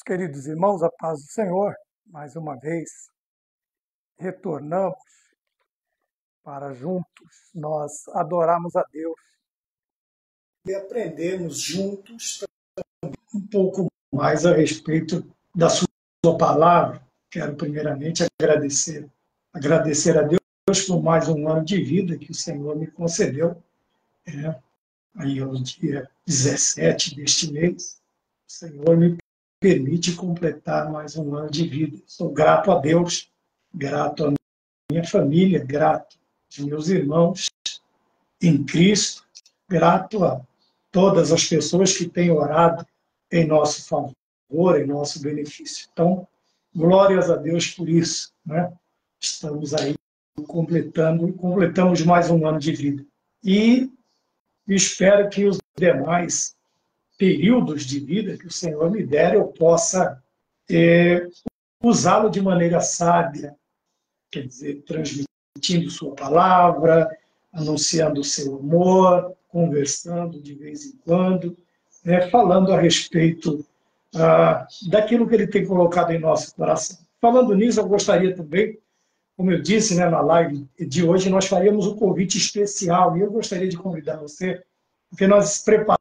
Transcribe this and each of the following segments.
Meus queridos irmãos, a paz do Senhor, mais uma vez, retornamos para juntos nós adorarmos a Deus e aprendermos juntos um pouco mais a respeito da sua palavra. Quero primeiramente agradecer a Deus por mais um ano de vida que o Senhor me concedeu, aí ao dia 17 deste mês. O Senhor me permite completar mais um ano de vida. Sou grato a Deus, grato à minha família, grato aos meus irmãos em Cristo, grato a todas as pessoas que têm orado em nosso favor, em nosso benefício. Então, glórias a Deus por isso, né? Estamos aí completamos mais um ano de vida. E espero que os demais períodos de vida que o Senhor me der, eu possa usá-lo de maneira sábia, quer dizer, transmitindo sua palavra, anunciando o seu amor, conversando de vez em quando, falando a respeito daquilo que ele tem colocado em nosso coração. Falando nisso, eu gostaria também, como eu disse, na live de hoje, nós faríamos um convite especial, e eu gostaria de convidar você, porque nós preparamos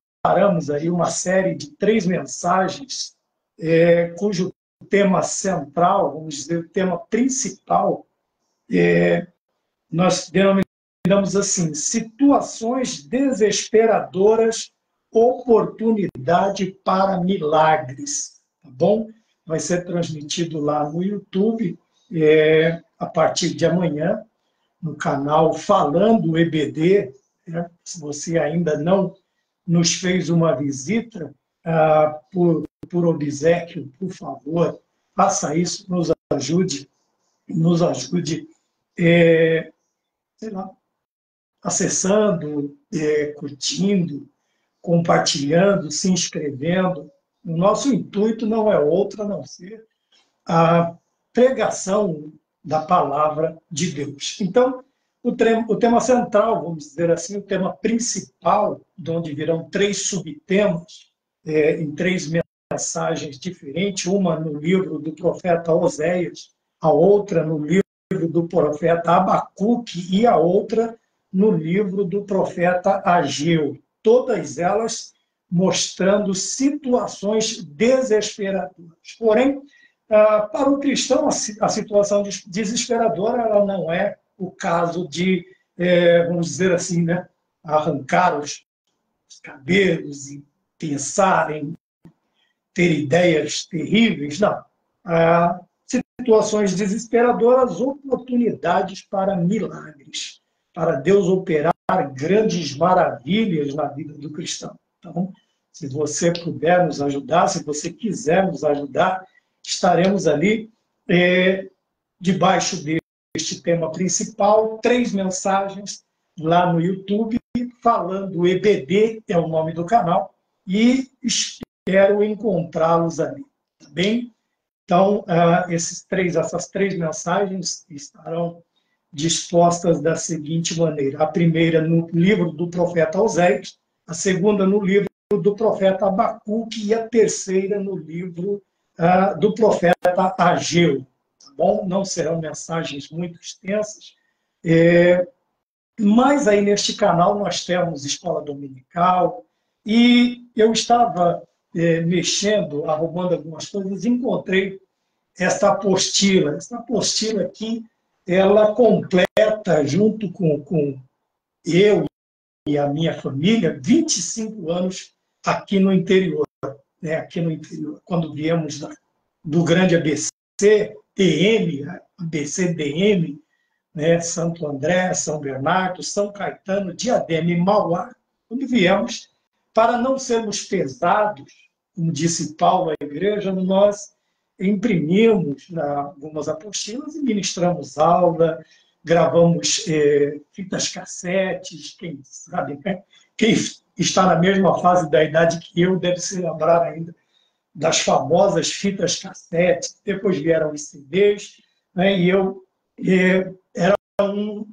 aí uma série de 3 mensagens, cujo tema central, vamos dizer, o tema principal, nós denominamos assim: situações desesperadoras, oportunidade para milagres. Tá bom? Vai ser transmitido lá no YouTube, a partir de amanhã, no canal Falando EBD. Se você ainda não nos fez uma visita, por obséquio, por favor, faça isso, nos ajude, sei lá, acessando, curtindo, compartilhando, se inscrevendo. O nosso intuito não é outro a não ser a pregação da palavra de Deus. Então, o tema central, vamos dizer assim, o tema principal, de onde virão 3 subtemas, em 3 mensagens diferentes, uma no livro do profeta Oséias, a outra no livro do profeta Abacuque e a outra no livro do profeta Ageu. Todas elas mostrando situações desesperadoras. Porém, para o cristão, a situação desesperadora ela não é o caso de, vamos dizer assim, arrancar os cabelos e pensar em ter ideias terríveis. Não. Situações desesperadoras, oportunidades para milagres, para Deus operar grandes maravilhas na vida do cristão. Então, se você puder nos ajudar, se você quiser nos ajudar, estaremos ali debaixo deste tema principal, 3 mensagens lá no YouTube, Falando EBD, é o nome do canal, e espero encontrá-los ali, tá bem? Então, essas 3 mensagens estarão dispostas da seguinte maneira: a primeira no livro do profeta Oséias, a segunda no livro do profeta Abacuque e a terceira no livro do profeta Ageu. Tá bom? Não serão mensagens muito extensas, mas aí neste canal nós temos escola dominical, e eu estava mexendo, arrumando algumas coisas, e encontrei esta apostila. Esta apostila aqui, ela completa, junto com eu e a minha família, 25 anos aqui no interior. Aqui no interior, quando viemos do grande ABC, DM, ABC, DM, Santo André, São Bernardo, São Caetano, Diadema e Mauá, quando viemos, para não sermos pesados, como disse Paulo à igreja, nós imprimimos algumas apostilas e ministramos aula, gravamos fitas cassetes. Quem sabe, quem está na mesma fase da idade que eu deve se lembrar ainda das famosas fitas cassetes. Depois vieram os CDs, e eu era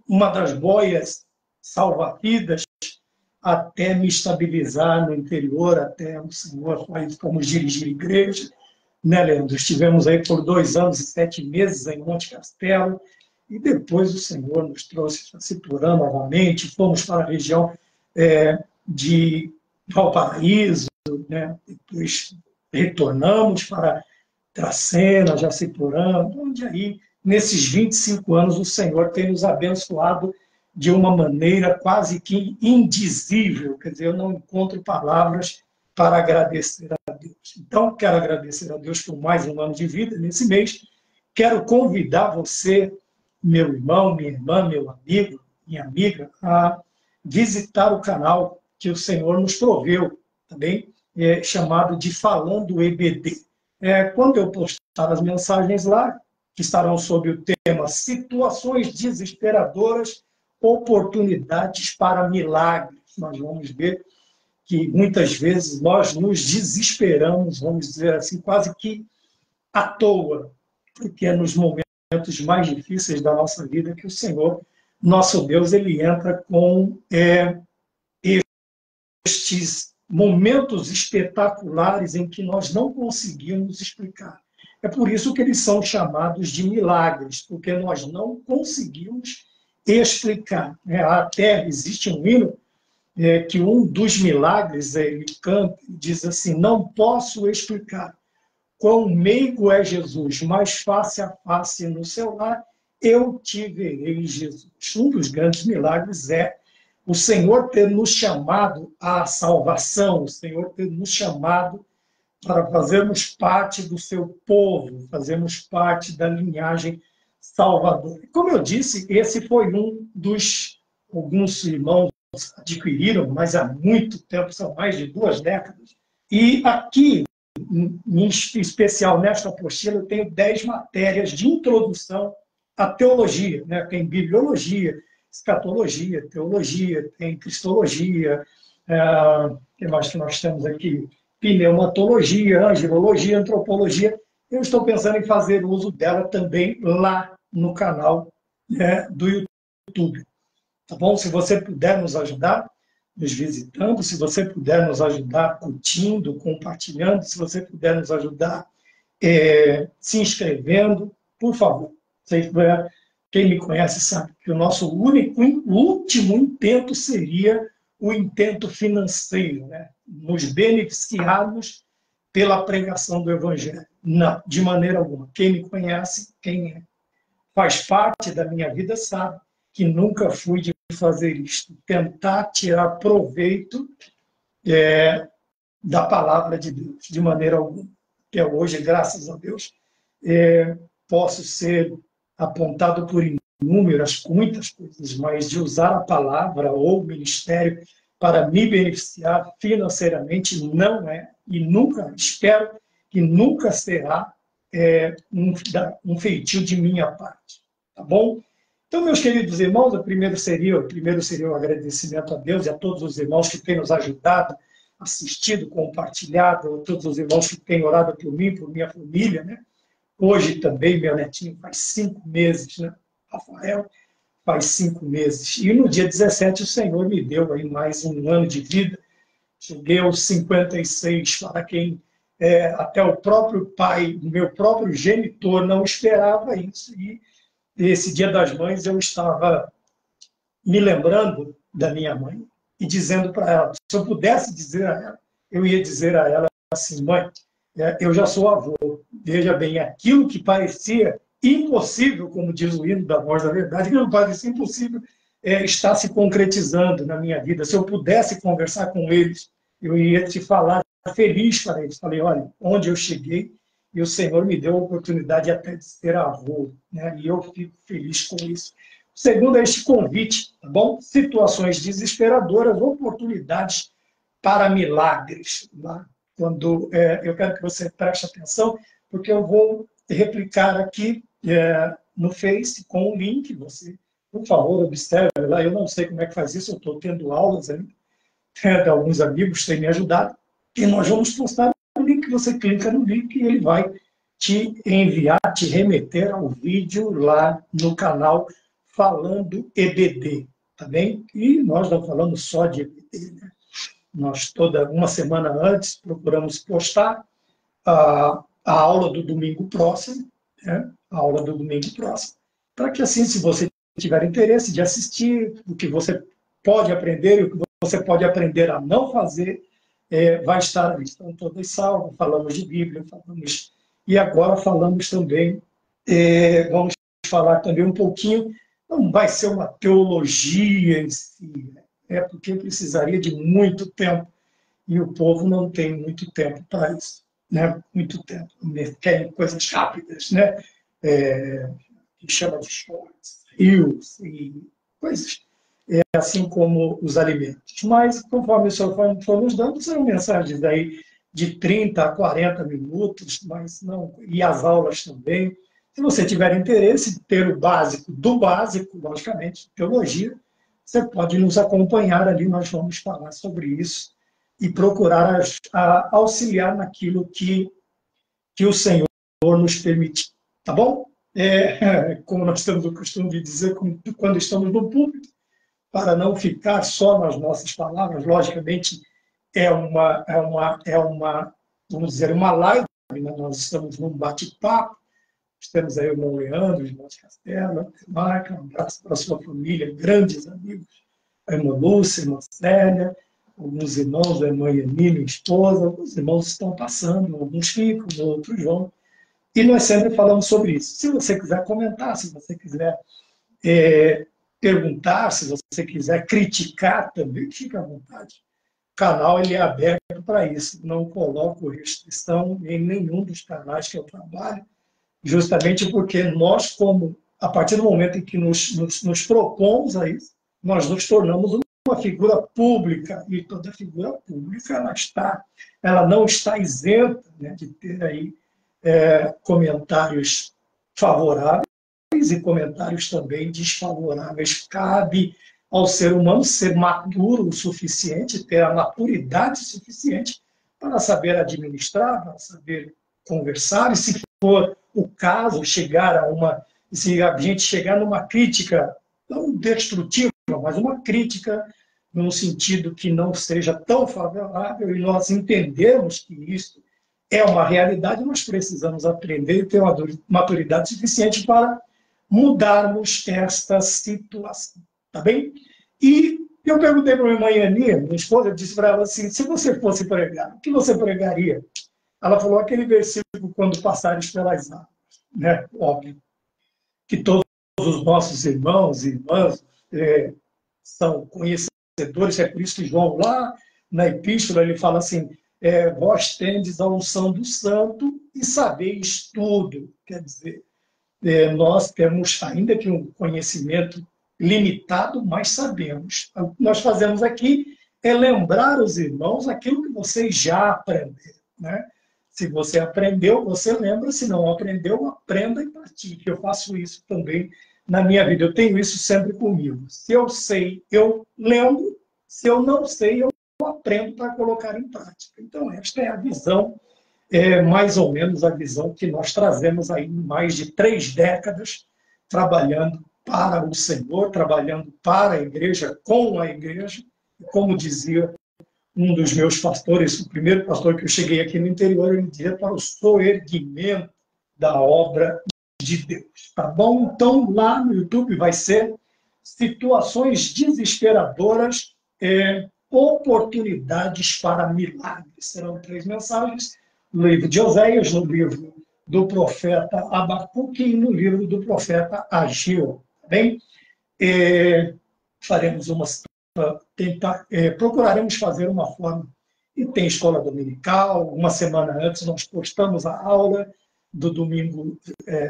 uma das boias salva-vidas até me estabilizar no interior, até o Senhor fomos dirigir igreja, né, Leandro? Estivemos aí por 2 anos e 7 meses em Monte Castelo, e depois o Senhor nos trouxe para Ciporã novamente, fomos para a região de Valparaíso, né? Depois retornamos para Dracena, Jaciporã, onde aí, nesses 25 anos, o Senhor tem nos abençoado de uma maneira quase que indizível, quer dizer, eu não encontro palavras para agradecer a Deus. Então, quero agradecer a Deus por mais um ano de vida nesse mês. Quero convidar você, meu irmão, minha irmã, meu amigo, minha amiga, a visitar o canal que o Senhor nos proveu, também chamado de Falando EBD. Quando eu postar as mensagens lá, que estarão sob o tema Situações Desesperadoras, Oportunidades para Milagres, nós vamos ver que muitas vezes nós nos desesperamos, vamos dizer assim, quase que à toa, porque é nos momentos mais difíceis da nossa vida que o Senhor, nosso Deus, ele entra com estes momentos espetaculares em que nós não conseguimos explicar. É por isso que eles são chamados de milagres, porque nós não conseguimos explicar. Até existe um hino que um dos milagres ele canta e diz assim: não posso explicar quão meigo é Jesus, mas face a face no seu lar eu te verei, Jesus. Um dos grandes milagres é o Senhor ter nos chamado à salvação, o Senhor ter nos chamado para fazermos parte do seu povo, fazermos parte da linhagem salvadora. Como eu disse, esse foi um dos alguns irmãos adquiriram, mas há muito tempo, são mais de 2 décadas. E aqui, em especial nesta apostila, eu tenho 10 matérias de introdução à teologia. Né? Tem bibliologia, escatologia, teologia, tem cristologia, que mais que nós temos aqui? Pneumatologia, angelologia, antropologia. Eu estou pensando em fazer uso dela também lá no canal do YouTube. Tá bom? Se você puder nos ajudar, nos visitando, se você puder nos ajudar curtindo, compartilhando, se você puder nos ajudar se inscrevendo, por favor. Quem me conhece sabe que o nosso último intento seria o intento financeiro, né? Nos beneficiarmos pela pregação do Evangelho. Não, de maneira alguma. Quem me conhece, quem faz parte da minha vida sabe que nunca fui de fazer isto, tentar tirar proveito da palavra de Deus, de maneira alguma. Até hoje, graças a Deus, posso ser apontado por inúmeras, muitas coisas, mas de usar a palavra ou o ministério para me beneficiar financeiramente não é, e nunca, espero que nunca será um feitio de minha parte. Tá bom? Então, meus queridos irmãos, o primeiro seria o agradecimento a Deus e a todos os irmãos que têm nos ajudado, assistido, compartilhado, a todos os irmãos que têm orado por mim, por minha família, né? Hoje também, meu netinho faz 5 meses, né? Rafael faz 5 meses. E no dia 17 o Senhor me deu aí mais um ano de vida. Cheguei aos 56, para quem até o próprio pai, o meu próprio genitor, não esperava isso. E esse Dia das Mães eu estava me lembrando da minha mãe e dizendo para ela, se eu pudesse dizer a ela, eu ia dizer a ela assim: mãe, eu já sou avô, veja bem, aquilo que parecia impossível, como diz o hino da Voz da Verdade, que não parecia impossível, está se concretizando na minha vida. Se eu pudesse conversar com eles, eu ia te falar feliz para eles. Falei: olha, onde eu cheguei, e o Senhor me deu a oportunidade até de ser avô, né? E eu fico feliz com isso. O segundo é este convite, tá bom? Situações desesperadoras, oportunidades para milagres. Tá? Quando eu quero que você preste atenção, porque eu vou replicar aqui no Face com o link. Você, por favor, observe lá. Eu não sei como é que faz isso, eu estou tendo aulas ainda, de alguns amigos que têm me ajudado, e nós vamos postar o link. Você clica no link e ele vai te enviar, te remeter ao vídeo lá no canal Falando EBD, tá bem? E nós não falamos só de EBD, né? Nós, uma semana antes, procuramos postar a aula do domingo próximo, né? A aula do domingo próximo, para que assim, se você tiver interesse de assistir, o que você pode aprender e o que você pode aprender a não fazer, vai estar ali. Estão todas salvas, falamos de Bíblia, falamos, e agora falamos também, vamos falar também um pouquinho, não vai ser uma teologia em si, né? Porque precisaria de muito tempo, e o povo não tem muito tempo para isso, né? Muito tempo. Querem coisas rápidas, né? Que chama de shorts, reels e coisas assim como os alimentos. Mas, conforme o senhor for nos dando, são mensagens aí de 30 a 40 minutos, mas não, e as aulas também. Se você tiver interesse em ter o básico do básico, logicamente, teologia, você pode nos acompanhar ali, nós vamos falar sobre isso e procurar auxiliar naquilo que o Senhor nos permitir. Tá bom? Como nós temos o costume de dizer quando estamos no púlpito, para não ficar só nas nossas palavras, logicamente vamos dizer, uma live, né? Nós estamos num bate-papo, temos aí o irmão Leandro, o irmão de Castelo, a Marca, um abraço para a sua família, grandes amigos, a irmã Lúcia, a irmã Célia, alguns irmãos, a irmã Yani, minha esposa, alguns irmãos estão passando, alguns ficam, outros vão, e nós sempre falamos sobre isso. Se você quiser comentar, se você quiser perguntar, se você quiser criticar também, fique à vontade. O canal ele é aberto para isso. Não coloco restrição em nenhum dos canais que eu trabalho, justamente porque nós, a partir do momento em que nos propomos a isso, nós nos tornamos uma figura pública, e toda figura pública ela não está isenta, né, de ter aí comentários favoráveis e comentários também desfavoráveis. Cabe ao ser humano ser maduro o suficiente, ter a maturidade suficiente para saber administrar, para saber conversar, e se for o caso, se a gente chegar numa crítica, não destrutiva, mas uma crítica num sentido que não seja tão favorável, e nós entendermos que isso é uma realidade, nós precisamos aprender e ter uma maturidade suficiente para mudarmos esta situação, tá bem? E eu perguntei para a minha mãe Ani, minha esposa, eu disse para ela assim, se você fosse pregar, o que você pregaria? Ela falou aquele versículo, quando passares pelas águas, né? Óbvio que todos os nossos irmãos e irmãs são conhecedores, é por isso que João, lá na epístola, ele fala assim, vós tendes a unção do santo e sabeis tudo. Quer dizer, nós temos, ainda que um conhecimento limitado, mas sabemos. O que nós fazemos aqui é lembrar os irmãos aquilo que vocês já aprenderam, né? Se você aprendeu, você lembra. Se não aprendeu, aprenda e pratique. Eu faço isso também na minha vida. Eu tenho isso sempre comigo. Se eu sei, eu lembro. Se eu não sei, eu aprendo para colocar em prática. Então, esta é a visão, mais ou menos a visão que nós trazemos aí em mais de 3 décadas, trabalhando para o Senhor, trabalhando para a igreja, com a igreja. Como dizia um dos meus pastores, o primeiro pastor que eu cheguei aqui no interior, ele dizia para o soerguimento da obra de Deus. Tá bom? Então, lá no YouTube vai ser situações desesperadoras, oportunidades para milagres. Serão 3 mensagens, no livro de Oséias, no livro do profeta Abacuque e no livro do profeta Ageu. Tá bem? Faremos procuraremos fazer uma forma, e tem escola dominical, uma semana antes nós postamos a aula do domingo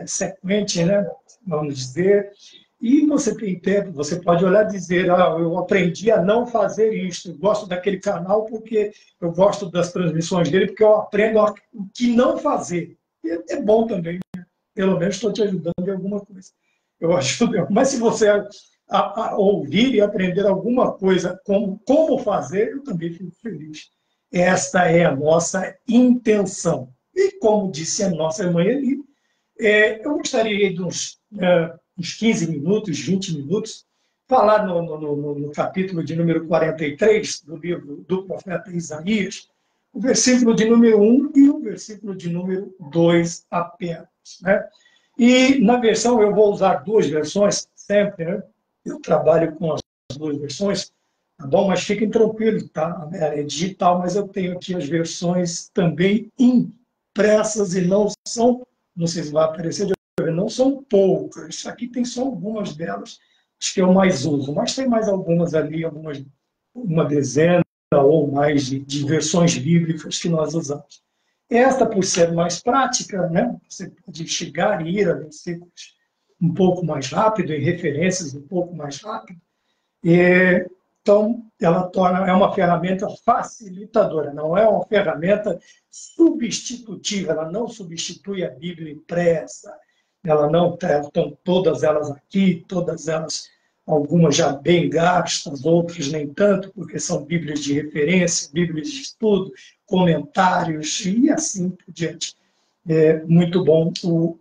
sequente, né, vamos dizer, e você tem tempo, você pode olhar e dizer, eu aprendi a não fazer isso, eu gosto daquele canal porque eu gosto das transmissões dele, porque eu aprendo o que não fazer. E é bom também, né? Pelo menos estou te ajudando em alguma coisa. Eu ajudo, mas se você a ouvir e aprender alguma coisa como fazer, eu também fico feliz. Esta é a nossa intenção. E como disse a nossa irmã ali, eu gostaria de uns 15 minutos, 20 minutos, falar no capítulo de número 43 do livro do profeta Isaías, o versículo de número 1 e o versículo de número 2 apenas, né? E na versão, eu vou usar duas versões sempre, né? Eu trabalho com as duas versões, tá bom? Mas fiquem tranquilos, tá? É digital, mas eu tenho aqui as versões também impressas e não são, não sei se vai aparecer, não são poucas. Aqui tem só algumas delas, acho que eu mais uso, mas tem mais algumas ali, uma dezena ou mais de versões bíblicas que nós usamos. Esta, por ser mais prática, né? Você pode chegar e ir a versículos um pouco mais rápido, em referências um pouco mais rápido. Então, ela é uma ferramenta facilitadora, não é uma ferramenta substitutiva, ela não substitui a Bíblia impressa, ela não estão todas elas aqui, todas elas, algumas já bem gastas, outras nem tanto, porque são Bíblias de referência, Bíblias de estudo, comentários e assim por diante. É muito bom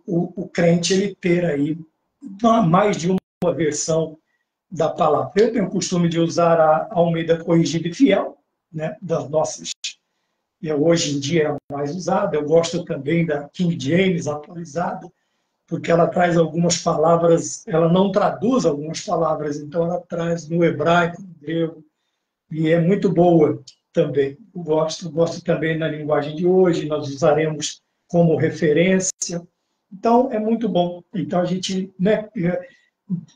o crente ele ter aí mais de uma versão da palavra. Eu tenho o costume de usar a Almeida Corrigida e Fiel, né, das nossas, hoje em dia é a mais usada. Eu gosto também da King James atualizada, porque ela traz algumas palavras, ela não traduz algumas palavras, então ela traz no hebraico, no grego, e é muito boa também. Eu gosto também na linguagem de hoje, nós usaremos como referência. Então, é muito bom. Então, a gente, né,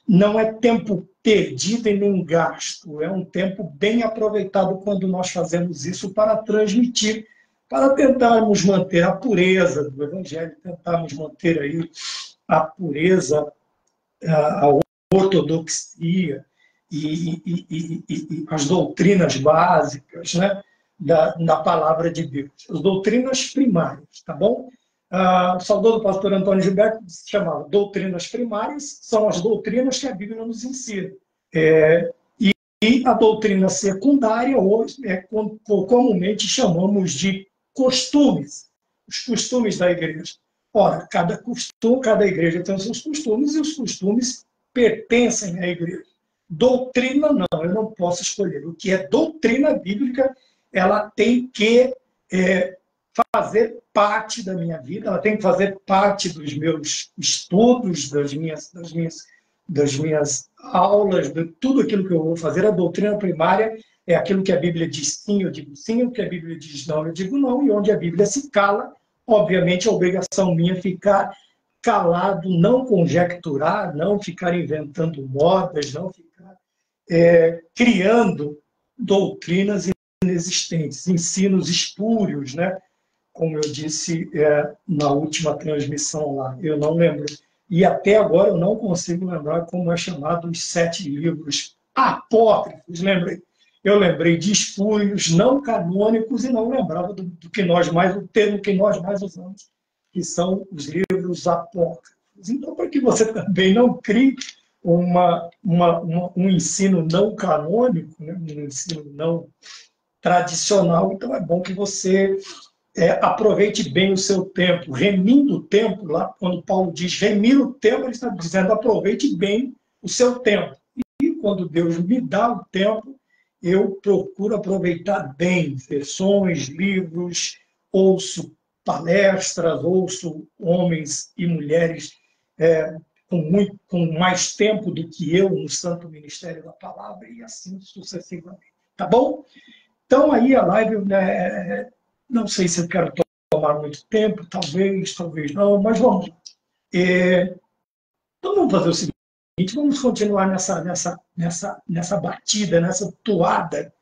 não é tempo perdido e nem gasto, é um tempo bem aproveitado quando nós fazemos isso para transmitir, para tentarmos manter a pureza do Evangelho, tentarmos manter aí a pureza, a ortodoxia e as doutrinas básicas, né, da palavra de Deus, as doutrinas primárias, tá bom? O saudoso pastor Antônio Gilberto se chamava doutrinas primárias, são as doutrinas que a Bíblia nos ensina. E a doutrina secundária, hoje, comumente chamamos de costumes, os costumes da igreja. Ora, cada igreja tem os seus costumes e os costumes pertencem à igreja. Doutrina, não, eu não posso escolher. O que é doutrina bíblica, ela tem que fazer parte da minha vida, ela tem que fazer parte dos meus estudos, das minhas aulas, de tudo aquilo que eu vou fazer. A doutrina primária é aquilo que a Bíblia diz sim, eu digo sim, o que a Bíblia diz não, eu digo não, e onde a Bíblia se cala, obviamente a obrigação minha é ficar calado, não conjecturar, não ficar inventando modas, não ficar criando doutrinas inexistentes, ensinos espúrios, né? Como eu disse na última transmissão lá, eu não lembro. E até agora eu não consigo lembrar como é chamado os 7 livros apócrifos. Eu lembrei de espúrios não canônicos e não lembrava do termo que nós mais usamos, que são os livros apócrifos. Então, para que você também não crie um ensino não canônico, né, um ensino não tradicional, então é bom que você aproveite bem o seu tempo, remindo o tempo, lá quando Paulo diz remir o tempo, ele está dizendo aproveite bem o seu tempo. E quando Deus me dá o tempo, eu procuro aproveitar bem versões, livros, ouço palestras, ouço homens e mulheres com mais tempo do que eu no santo ministério da palavra e assim sucessivamente. Tá bom? Então, aí a live, não sei se eu quero tomar muito tempo, talvez não, mas vamos lá. Então, vamos fazer o seguinte, vamos continuar nessa batida, nessa toada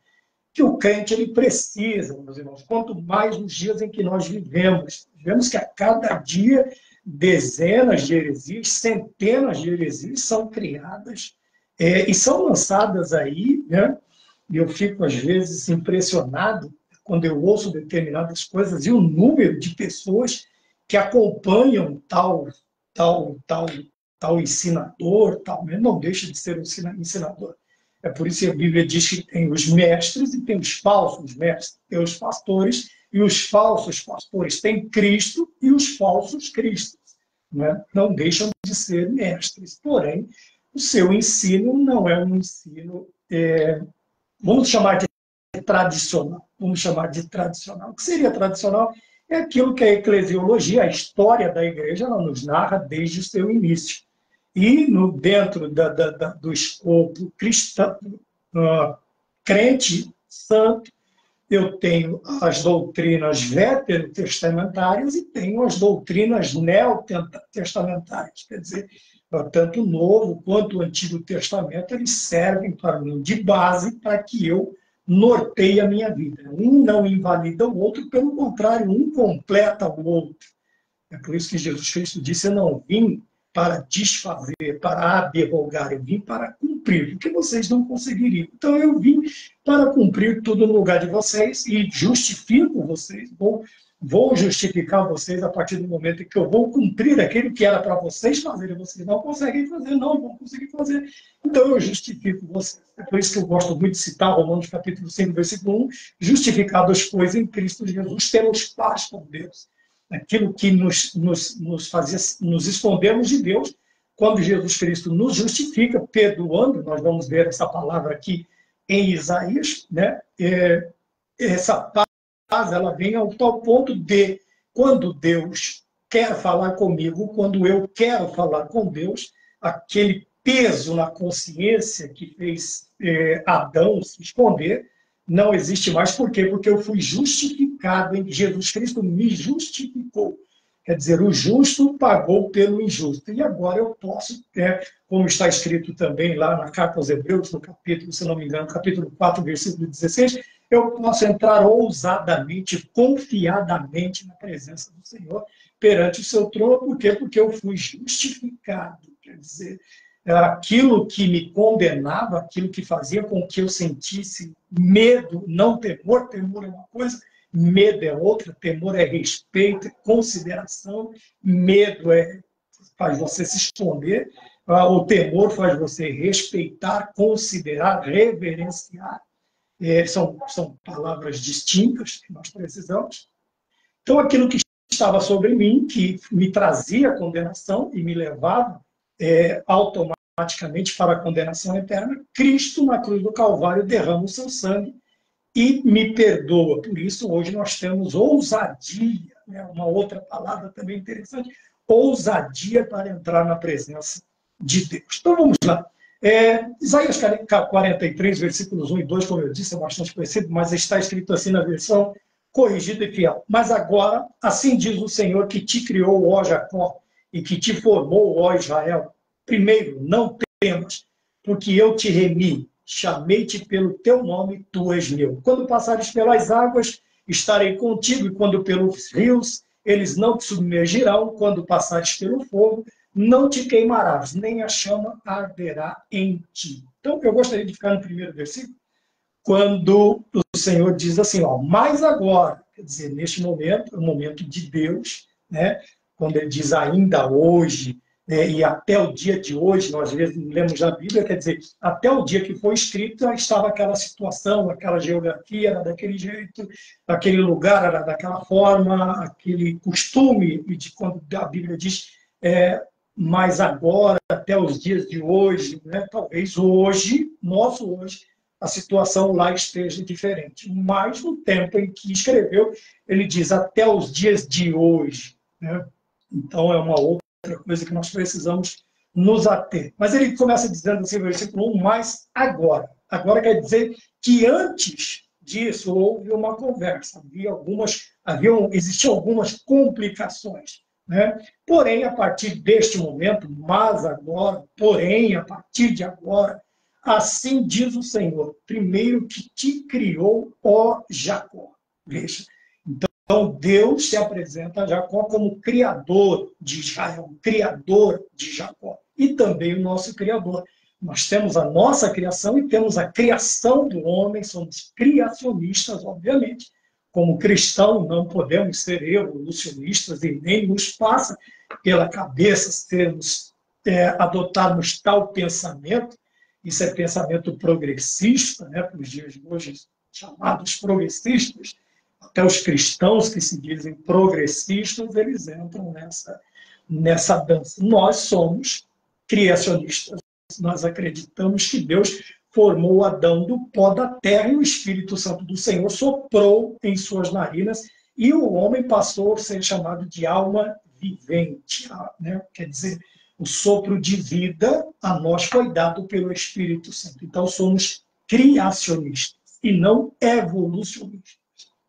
que o crente ele precisa, meus irmãos. Quanto mais nos dias em que nós vemos que a cada dia dezenas de heresias, centenas de heresias são criadas e são lançadas aí, né? E eu fico, às vezes, impressionado quando eu ouço determinadas coisas e o número de pessoas que acompanham tal ensinador, não deixa de ser um ensinador. É por isso que a Bíblia diz que tem os mestres e tem os falsos mestres, tem os pastores e os falsos pastores, tem Cristo e os falsos cristos. Né? Não deixam de ser mestres, porém, o seu ensino não é um ensino, vamos chamar de tradicional. Vamos chamar de tradicional. O que seria tradicional é aquilo que a eclesiologia, a história da igreja, ela nos narra desde o seu início. E dentro do escopo cristão, crente, santo, eu tenho as doutrinas veterotestamentárias e tenho as doutrinas neotestamentárias. Quer dizer, tanto o Novo quanto o Antigo Testamento, eles servem para mim de base para que eu norteie a minha vida. Um não invalida o outro, pelo contrário, um completa o outro. É por isso que Jesus Cristo disse: eu não vim para desfazer, para abrogar, eu vim para cumprir, porque vocês não conseguiriam. Então eu vim para cumprir tudo no lugar de vocês e justifico vocês. Vou justificar vocês a partir do momento em que eu vou cumprir aquilo que era para vocês fazerem, vocês não conseguem fazer, não vão conseguir fazer. Então eu justifico vocês. É por isso que eu gosto muito de citar Romanos capítulo 5, versículo 1, justificados, pois, em Cristo Jesus, temos paz com Deus. Aquilo que nos fazia nos escondermos de Deus, quando Jesus Cristo nos justifica, perdoando, nós vamos ver essa palavra aqui em Isaías, né? Essa paz, ela vem ao tal ponto de, quando Deus quer falar comigo, quando eu quero falar com Deus, aquele peso na consciência que fez Adão se esconder, não existe mais. Por quê? Porque eu fui justificado em Jesus Cristo, me justificou. Quer dizer, o justo pagou pelo injusto. E agora eu posso, como está escrito também lá na carta aos Hebreus, no capítulo, se não me engano, capítulo 4, versículo 16, eu posso entrar ousadamente, confiadamente na presença do Senhor, perante o seu trono. Por quê? Porque eu fui justificado. Quer dizer, aquilo que me condenava, aquilo que fazia com que eu sentisse medo, não temor. Temor é uma coisa, medo é outra. Temor é respeito, é consideração. Medo faz você se esconder. O temor faz você respeitar, considerar, reverenciar. São palavras distintas que nós precisamos. Então, aquilo que estava sobre mim, que me trazia condenação e me levava automaticamente para a condenação eterna, Cristo, na cruz do Calvário, derrama o seu sangue e me perdoa. Por isso, hoje nós temos ousadia, né? Uma outra palavra também interessante, ousadia para entrar na presença de Deus. Então, vamos lá. Isaías 43, versículos 1 e 2, como eu disse, é bastante conhecido, mas está escrito assim na versão corrigida e fiel. Mas agora, assim diz o Senhor que te criou, ó Jacó, e que te formou, ó Israel. Primeiro, não temas, porque eu te remi, chamei-te pelo teu nome, tu és meu. Quando passares pelas águas, estarei contigo, e quando pelos rios, eles não te submergirão. Quando passares pelo fogo, não te queimarás, nem a chama arderá em ti. Então, eu gostaria de ficar no primeiro versículo, quando o Senhor diz assim, mas agora, quer dizer, neste momento, é o momento de Deus, né? Quando ele diz ainda hoje, e até o dia de hoje, nós lemos na Bíblia, quer dizer, até o dia que foi escrito, estava aquela situação, aquela geografia, era daquele jeito, aquele lugar era daquela forma, aquele costume, de quando a Bíblia diz, mas agora, até os dias de hoje, né? Talvez hoje, a situação lá esteja diferente. Mas no tempo em que escreveu, ele diz até os dias de hoje, né? Então, é uma outra coisa que nós precisamos nos ater. Mas ele começa dizendo assim, versículo 1, mas agora. Agora quer dizer que antes disso houve uma conversa, existiam algumas complicações, né? Porém, a partir deste momento, mas agora, porém, a partir de agora, assim diz o Senhor, primeiro que te criou, ó Jacó. Veja. Então, Deus se apresenta a Jacó como criador de Israel, criador de Jacó, e também o nosso criador. Nós temos a nossa criação e temos a criação do homem, somos criacionistas, obviamente. Como cristão, não podemos ser evolucionistas e nem nos passa pela cabeça adotarmos tal pensamento. Isso é pensamento progressista, né, para os dias de hoje, chamados progressistas. Até os cristãos que se dizem progressistas, eles entram nessa dança. Nós somos criacionistas. Nós acreditamos que Deus formou Adão do pó da terra e o Espírito Santo do Senhor soprou em suas narinas e o homem passou a ser chamado de alma vivente, né? Quer dizer, o sopro de vida a nós foi dado pelo Espírito Santo. Então, somos criacionistas e não evolucionistas,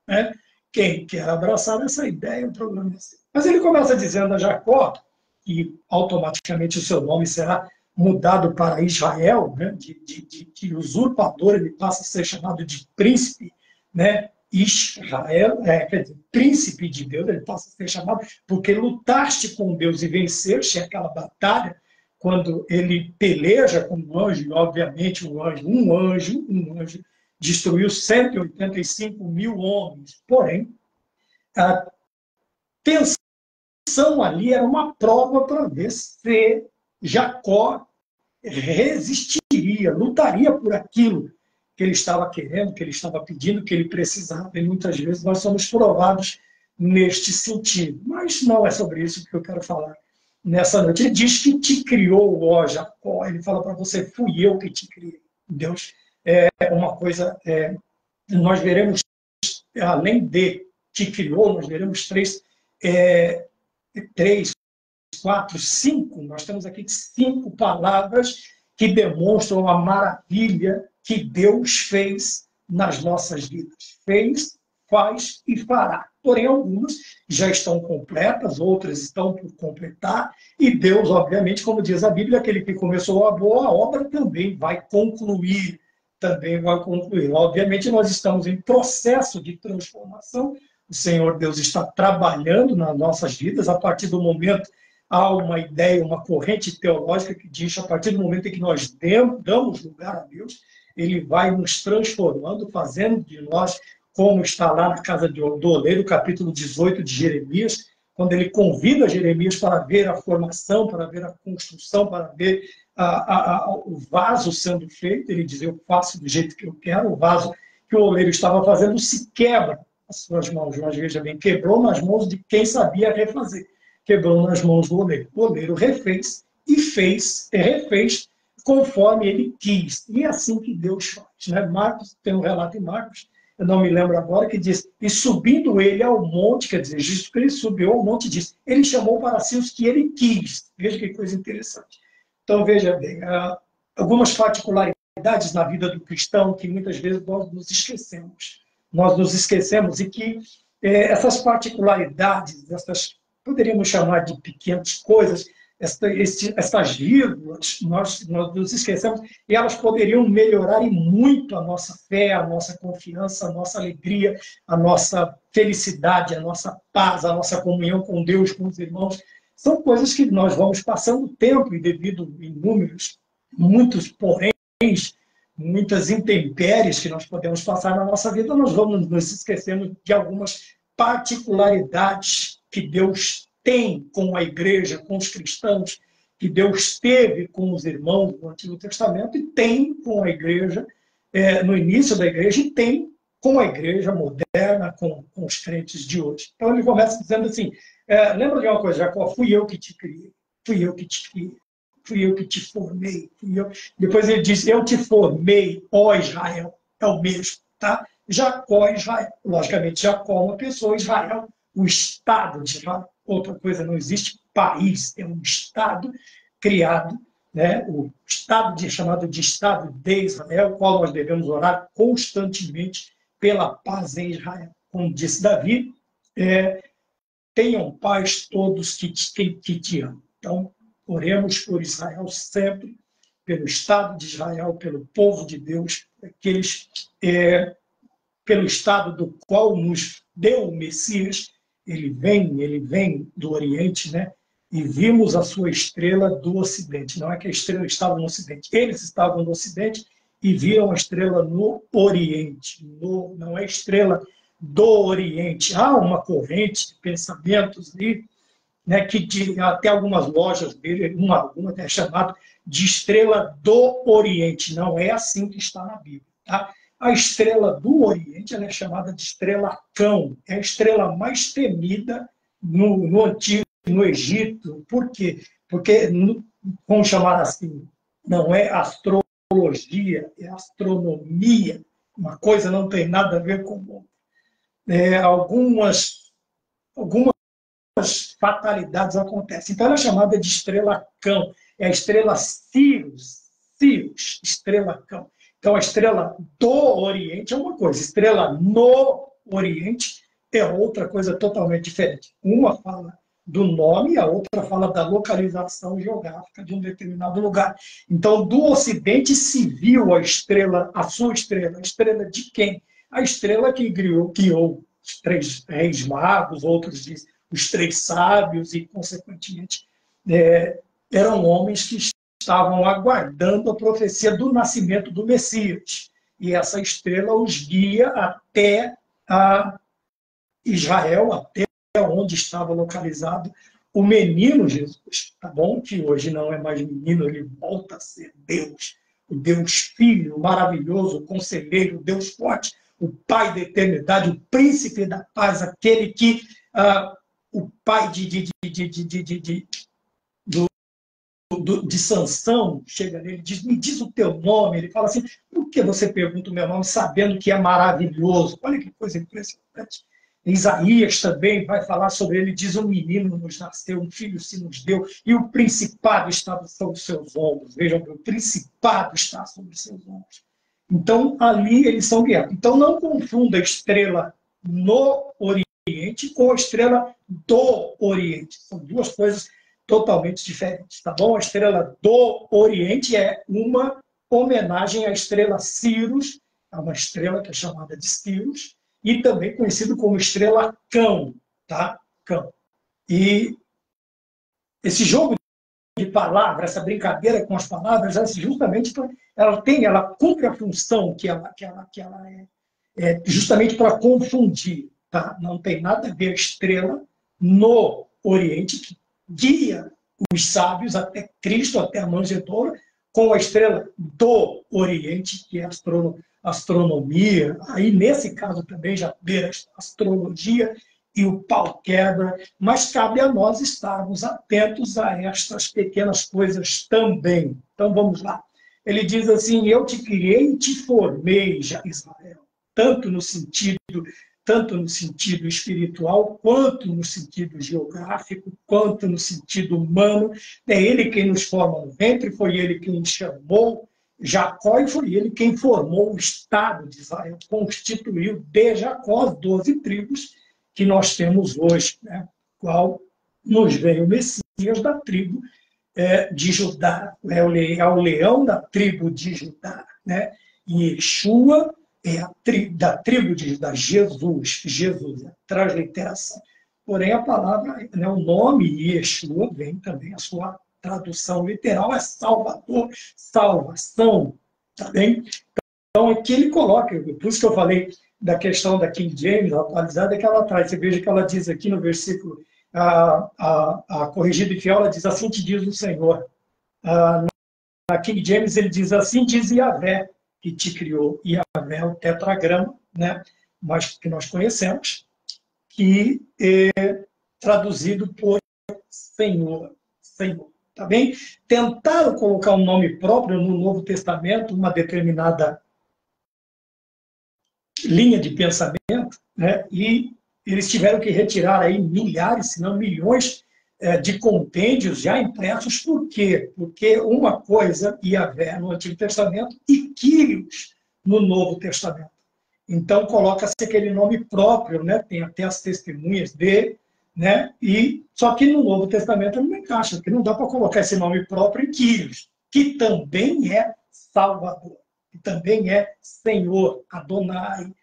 né? Quem quer abraçar essa ideia, o problema é assim. Mas ele começa dizendo a Jacó, que automaticamente o seu nome será mudado para Israel, né? de usurpador, ele passa a ser chamado de príncipe, né? Israel, quer dizer, príncipe de Deus, ele passa a ser chamado, porque lutaste com Deus e venceste aquela batalha, quando ele peleja com um anjo, e obviamente um anjo, destruiu 185 mil homens. Porém, a tensão ali era uma prova para ver se Jacó resistiria, lutaria por aquilo que ele estava querendo, que ele estava pedindo, que ele precisava. E muitas vezes nós somos provados neste sentido. Mas não é sobre isso que eu quero falar nessa noite. Ele diz que te criou, ó Jacó. Ele fala para você, fui eu que te criei. Deus é uma coisa... nós veremos, além de te criou, nós veremos três, 4, 5, nós temos aqui 5 palavras que demonstram a maravilha que Deus fez nas nossas vidas. Fez, faz e fará. Porém, algumas já estão completas, outras estão por completar, e Deus, obviamente, como diz a Bíblia, aquele que começou a boa obra também vai concluir. Obviamente, nós estamos em processo de transformação. O Senhor Deus está trabalhando nas nossas vidas a partir do momento. Há uma ideia, uma corrente teológica que diz que a partir do momento em que nós damos lugar a Deus, ele vai nos transformando, fazendo de nós, como está lá na casa do oleiro, capítulo 18 de Jeremias, quando ele convida Jeremias para ver a formação, para ver a construção, para ver o vaso sendo feito. Ele diz, eu faço do jeito que eu quero. O vaso que o oleiro estava fazendo se quebra as suas mãos. Mas veja bem, quebrou nas mãos de quem sabia refazer. Quebrou nas mãos do oleiro. O oleiro refez e refez conforme ele quis. E é assim que Deus faz, né? Marcos, tem um relato em Marcos, eu não me lembro agora, que diz, e subindo ele ao monte, quer dizer, justo que ele subiu ao monte, diz, ele chamou para si os que ele quis. Veja que coisa interessante. Então, veja bem, algumas particularidades na vida do cristão que muitas vezes nós nos esquecemos. Nós nos esquecemos e que essas particularidades, poderíamos chamar de pequenas coisas, essas vírgulas, nós nos esquecemos, e elas poderiam melhorar e muito a nossa fé, a nossa confiança, a nossa alegria, a nossa felicidade, a nossa paz, a nossa comunhão com Deus, com os irmãos. São coisas que nós vamos passando o tempo e devido a inúmeros, muitos poréns, muitas intempéries que nós podemos passar na nossa vida, nós vamos nos esquecendo de algumas particularidades que Deus tem com a igreja, com os cristãos, que Deus teve com os irmãos do Antigo Testamento e tem com a igreja, no início da igreja, e tem com a igreja moderna, com os crentes de hoje. Então ele começa dizendo assim, lembra de uma coisa, Jacó, fui eu que te criei, fui eu que te criei, fui eu que te formei, fui eu. Depois ele diz, eu te formei, ó Israel, é o mesmo, tá? Jacó, Israel. Logicamente, Jacó é uma pessoa, Israel, o Estado de Israel. Outra coisa, não existe país, é um Estado criado, né? O Estado chamado de Estado de Israel, qual nós devemos orar constantemente pela paz em Israel. Como disse Davi, tenham paz todos que te amam. Então, oremos por Israel sempre, pelo Estado de Israel, pelo povo de Deus, pelo Estado do qual nos deu o Messias. Ele vem do Oriente, né? E vimos a sua estrela do Ocidente. Não é que a estrela estava no Ocidente. Eles estavam no Ocidente e viram a estrela no Oriente. Não é estrela do Oriente. Há uma corrente de pensamentos ali, né, que até algumas lojas dele, uma é chamado de estrela do Oriente. Não é assim que está na Bíblia. Tá? A estrela do Oriente ela é chamada de estrela cão. É a estrela mais temida no Antigo, no Egito. Por quê? Porque, vamos chamar assim, não é astrologia, é astronomia, uma coisa não tem nada a ver com outra. Algumas fatalidades acontecem. Então, ela é chamada de estrela-cão. É a estrela Sirius, estrela-cão. Então, a estrela do Oriente é uma coisa, estrela no Oriente é outra coisa totalmente diferente. Uma fala do nome, a outra fala da localização geográfica de um determinado lugar. Então, do Ocidente se viu a estrela, a sua estrela. A estrela de quem? A estrela que guiou os 3 reis magos, outros dizem os 3 sábios, e, consequentemente, eram homens que estavam aguardando a profecia do nascimento do Messias. E essa estrela os guia até a Israel, até onde estava localizado o menino Jesus, tá bom? Que hoje não é mais menino, ele volta a ser Deus, o Deus Filho maravilhoso, o conselheiro, o Deus forte, o Pai da eternidade, o príncipe da paz, aquele que o pai de Sansão chega nele, diz, me diz o teu nome. Ele fala assim, por que você pergunta o meu nome sabendo que é maravilhoso? Olha que coisa impressionante. Isaías também vai falar sobre ele, diz, um menino nos nasceu, um filho se nos deu, e o principado está sobre os seus ombros. Vejam, o principado está sobre os seus ombros. Então, ali eles são guiados. Então, não confunda a estrela no Oriente com a estrela do Oriente. São duas coisas totalmente diferentes, tá bom? A estrela do Oriente é uma homenagem à estrela Sirius, é uma estrela que é chamada de Sirius, e também conhecido como estrela Cão, tá? Cão. E esse jogo de palavras, essa brincadeira com as palavras, justamente ela cumpre a função que ela é justamente para confundir, tá? Não tem nada a ver a estrela no Oriente, que guia os sábios até Cristo, até a manjedoura, com a estrela do Oriente, que é a astronomia. Aí, nesse caso, também já beira a astrologia e o pau quebra, mas cabe a nós estarmos atentos a estas pequenas coisas também. Então, vamos lá. Ele diz assim, eu te criei e te formei, já, Israel, tanto no sentido espiritual, quanto no sentido geográfico, quanto no sentido humano. É ele quem nos forma no ventre, foi ele quem chamou Jacó, e foi ele quem formou o Estado de Israel, constituiu de Jacó as 12 tribos que nós temos hoje, né? Qual nos veio o Messias da tribo de Judá, é o leão da tribo de Judá, né? E Yeshua é da tribo de Judá, Jesus, a transliteração. Porém, a palavra, né, o nome Yeshua vem também, a sua tradução literal é Salvador, salvação, tá bem? Então, aqui ele coloca, por isso que eu falei da questão da King James, atualizada, que ela traz. Você veja que ela diz aqui no versículo, a corrigida e fiel, ela diz, assim te diz o Senhor. Na King James ele diz, assim diz Yahvé, que te criou. Yahvé é o tetragrama, né? Mas que nós conhecemos, que é traduzido por Senhor. Senhor. Tá bem? Tentaram colocar um nome próprio no Novo Testamento, uma determinada linha de pensamento, né? E eles tiveram que retirar aí milhares, se não milhões, de compêndios já impressos. Por quê? Porque uma coisa Yahvé no Antigo Testamento e Kyrios no Novo Testamento. Então coloca-se aquele nome próprio, né? Tem até as testemunhas dele, né? E só que no Novo Testamento não encaixa, porque não dá para colocar esse nome próprio em Kyrios, que também é Salvador, que também é Senhor, Adonai,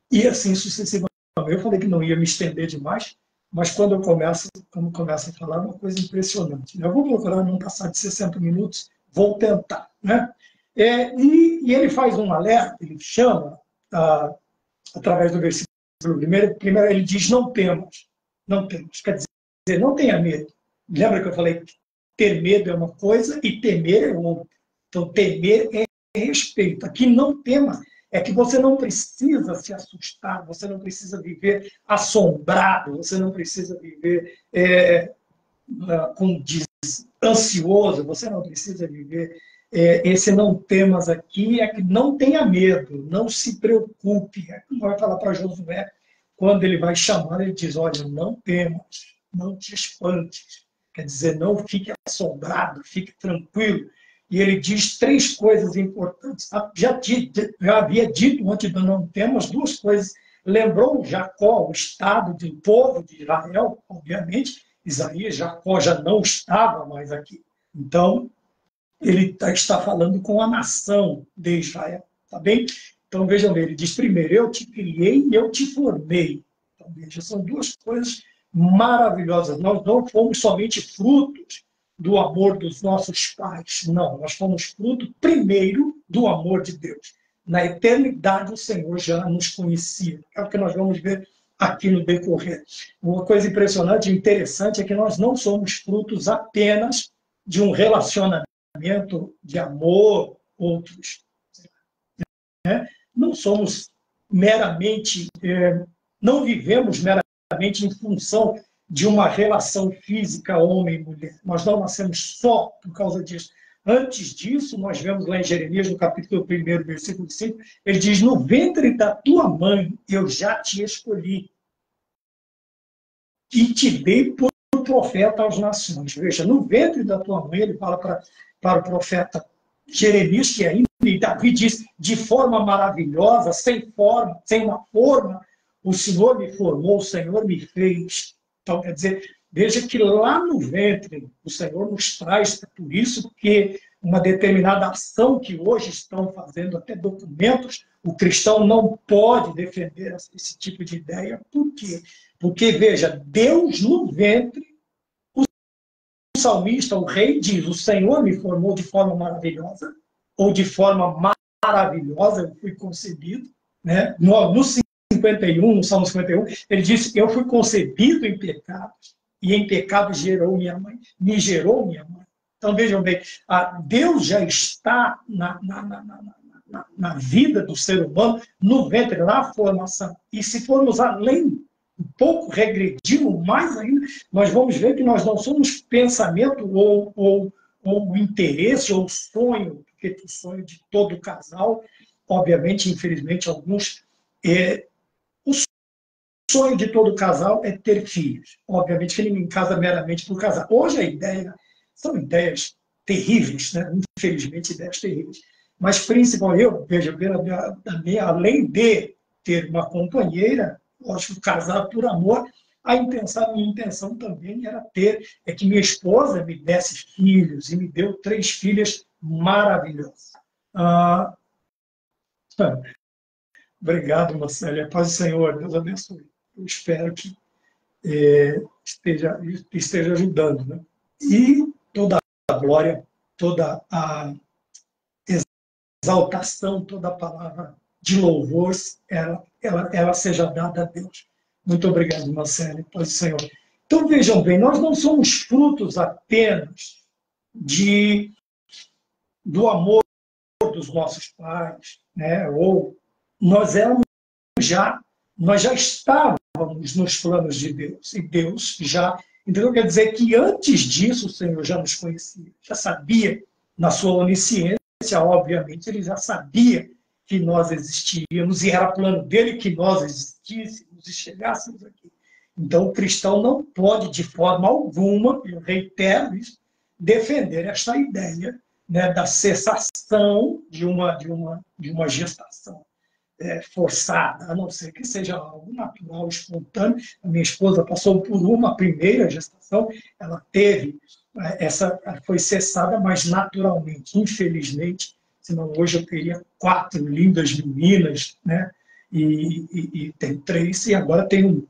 e assim sucessivamente. Eu falei que não ia me estender demais, mas quando começo a falar, é uma coisa impressionante. Eu vou procurar não passar de 60 minutos, vou tentar, né? E ele faz um alerta, ele chama, através do versículo primeiro ele diz, não temas, quer dizer, não tenha medo. Lembra que eu falei que ter medo é uma coisa e temer é outra. Então, temer é respeito. Aqui, não tema, é que você não precisa se assustar, você não precisa viver assombrado, você não precisa viver ansioso, você não precisa viver esse não temas aqui é que não tenha medo, não se preocupe. É como vai falar para Josué, quando ele vai chamar, ele diz, olha, não temas, não te espantes. Quer dizer, não fique assombrado, fique tranquilo. E ele diz três coisas importantes. Já havia dito antes do não temas duas coisas. Lembrou Jacó, o estado do povo de Israel, obviamente. Isaías, Jacó já não estava mais aqui. Então, ele está falando com a nação de Israel, tá bem? Então, vejam bem, ele diz primeiro, eu te criei e eu te formei. Então, veja, são duas coisas maravilhosas. Nós não fomos somente frutos do amor dos nossos pais, não. Nós fomos fruto, primeiro, do amor de Deus. Na eternidade, o Senhor já nos conhecia. É o que nós vamos ver aqui no decorrer. Uma coisa impressionante e interessante é que nós não somos frutos apenas de um relacionamento de amor, outros. Né? Não somos meramente, não vivemos meramente em função de uma relação física homem e mulher. Nós não nascemos só por causa disso. Antes disso, nós vemos lá em Jeremias, no capítulo 1, versículo 5, ele diz, no ventre da tua mãe eu já te escolhi e te dei por profeta às nações. Veja, no ventre da tua mãe, ele fala para o profeta Jeremias, que ainda, e Davi diz, de forma maravilhosa, sem uma forma, o Senhor me formou, o Senhor me fez. Então, quer dizer, veja que lá no ventre, o Senhor nos traz, por isso que uma determinada ação que hoje estão fazendo, até documentos, o cristão não pode defender esse tipo de ideia. Por quê? Porque, veja, Deus no ventre, o salmista, o rei diz, o Senhor me formou de forma maravilhosa, ou de forma maravilhosa, eu fui concebido. Né? No 51, no Salmo 51, ele diz, eu fui concebido em pecados, e em pecados gerou minha mãe, me gerou minha mãe. Então, vejam bem, Deus já está na vida do ser humano, no ventre, na formação. E se formos além, um pouco regredimos mais ainda, nós vamos ver que nós não somos pensamento ou interesse ou sonho, porque o sonho de todo casal, obviamente, infelizmente, alguns... o sonho de todo casal é ter filhos. Obviamente que ninguém casa meramente por casar. Hoje a ideia, são ideias terríveis, né? Infelizmente, ideias terríveis. Mas, principalmente, eu vejo, além de ter uma companheira, lógico, casar por amor, minha intenção também era que minha esposa me desse filhos, e me deu 3 filhas maravilhosas. Obrigado, Marcelo. Paz do Senhor, Deus abençoe. Eu espero que esteja ajudando. Né? E toda a glória, toda a exaltação, toda a palavra de louvor, ela seja dada a Deus. Muito obrigado, Marcelo. Paz do Senhor. Então, vejam bem, nós não somos frutos apenas do amor dos nossos pais, né? Ou nós já estávamos nos planos de Deus, e Deus já... Então, quer dizer que antes disso, o Senhor já nos conhecia, já sabia, na sua onisciência, obviamente, ele já sabia que nós existíamos, e era plano dele que nós existíssemos e chegássemos aqui. Então, o cristão não pode, de forma alguma, eu reitero isso, defender esta ideia, né, da cessação de uma gestação forçada, a não ser que seja algo natural, espontâneo. A minha esposa passou por uma primeira gestação, ela foi cessada, mas naturalmente, infelizmente, senão hoje eu teria 4 lindas meninas, né? E tem 3, e agora tem um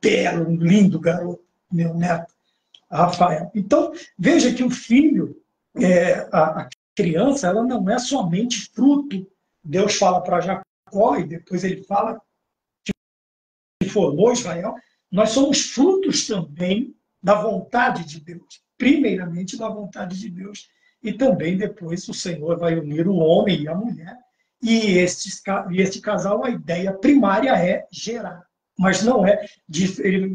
belo, um lindo garoto, meu neto, Rafael. Então, veja que o filho, a criança, ela não é somente fruto. Deus fala para Jacó, e depois ele fala que formou Israel. Nós somos frutos também da vontade de Deus. Primeiramente, da vontade de Deus. E também, depois, o Senhor vai unir o homem e a mulher. E este casal, a ideia primária é gerar. Mas não é...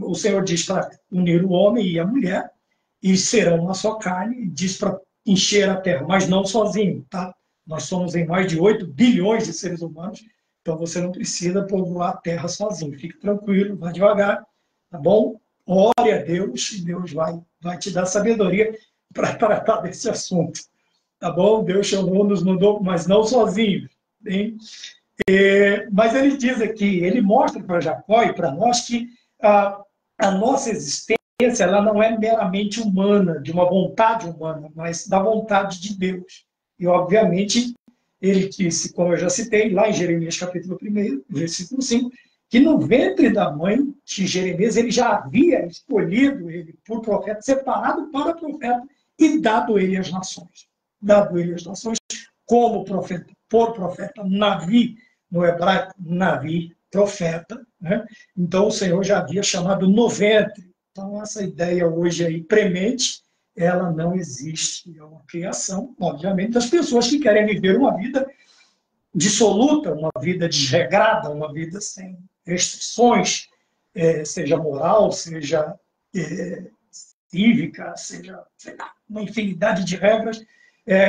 O Senhor diz para unir o homem e a mulher, e serão uma só carne, e diz para encher a Terra, mas não sozinho, tá? Nós somos em mais de 8 bilhões de seres humanos, então você não precisa povoar a Terra sozinho. Fique tranquilo, vá devagar, tá bom? Ore a Deus e Deus vai te dar sabedoria para tratar desse assunto, tá bom? Deus chamou, nos mandou, mas não sozinho, hein? Mas ele diz aqui, ele mostra para Jacó e para nós que a nossa existência ela não é meramente humana, de uma vontade humana, mas da vontade de Deus. E, obviamente, ele disse, como eu já citei, lá em Jeremias capítulo 1, versículo 5, que no ventre da mãe de Jeremias ele já havia escolhido ele por profeta, separado para profeta e dado ele às nações. Dado ele às nações como profeta, por profeta, Navi, no hebraico, Navi, profeta, né? Então o Senhor já havia chamado no ventre. Então essa ideia hoje aí premente, ela não existe. É uma criação, obviamente, das pessoas que querem viver uma vida dissoluta, uma vida desregrada, uma vida sem restrições, seja moral, seja cívica, seja, sei lá, uma infinidade de regras,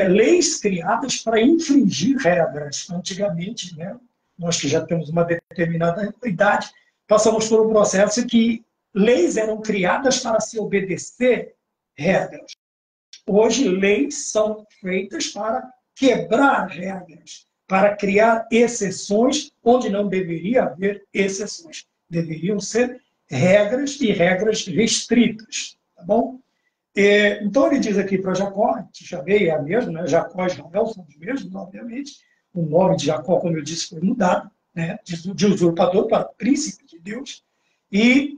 leis criadas para infringir regras. Antigamente, né, nós que já temos uma determinada idade, passamos por um processo que leis eram criadas para se obedecer regras. Hoje, leis são feitas para quebrar regras, para criar exceções onde não deveria haver exceções. Deveriam ser regras e regras restritas, tá bom? Então ele diz aqui para Jacó, que chamei é a mesma, né? Jacó e Israel são os mesmos, obviamente. O nome de Jacó, como eu disse, foi mudado, né? De usurpador para príncipe de Deus. E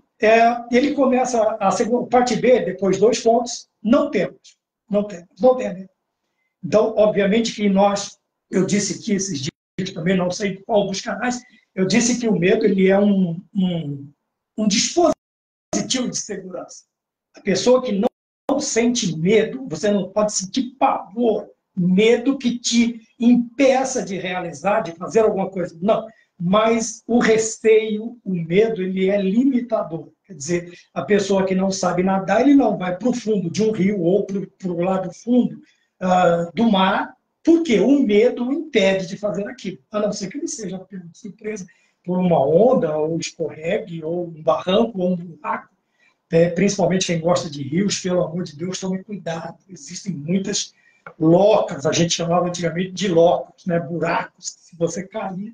ele começa a segunda parte B, depois 2 pontos, não temos. Não temos, não temos. Então, obviamente que eu disse que esses dias também, não sei qual dos canais, eu disse que o medo ele é um dispositivo de segurança. A pessoa que não sente medo, você não pode sentir pavor, medo que te impeça de realizar, de fazer alguma coisa. Não, mas o receio, o medo, ele é limitador. Quer dizer, a pessoa que não sabe nadar, ele não vai para o fundo de um rio ou para o lado fundo do mar, porque o medo o impede de fazer aquilo, a não ser que ele seja pego de surpresa por uma onda, ou escorregue, ou um barranco, ou um buraco. Principalmente quem gosta de rios, pelo amor de Deus, tome cuidado. Existem muitas locas, a gente chamava antigamente de locas, né? Buracos, se você cair,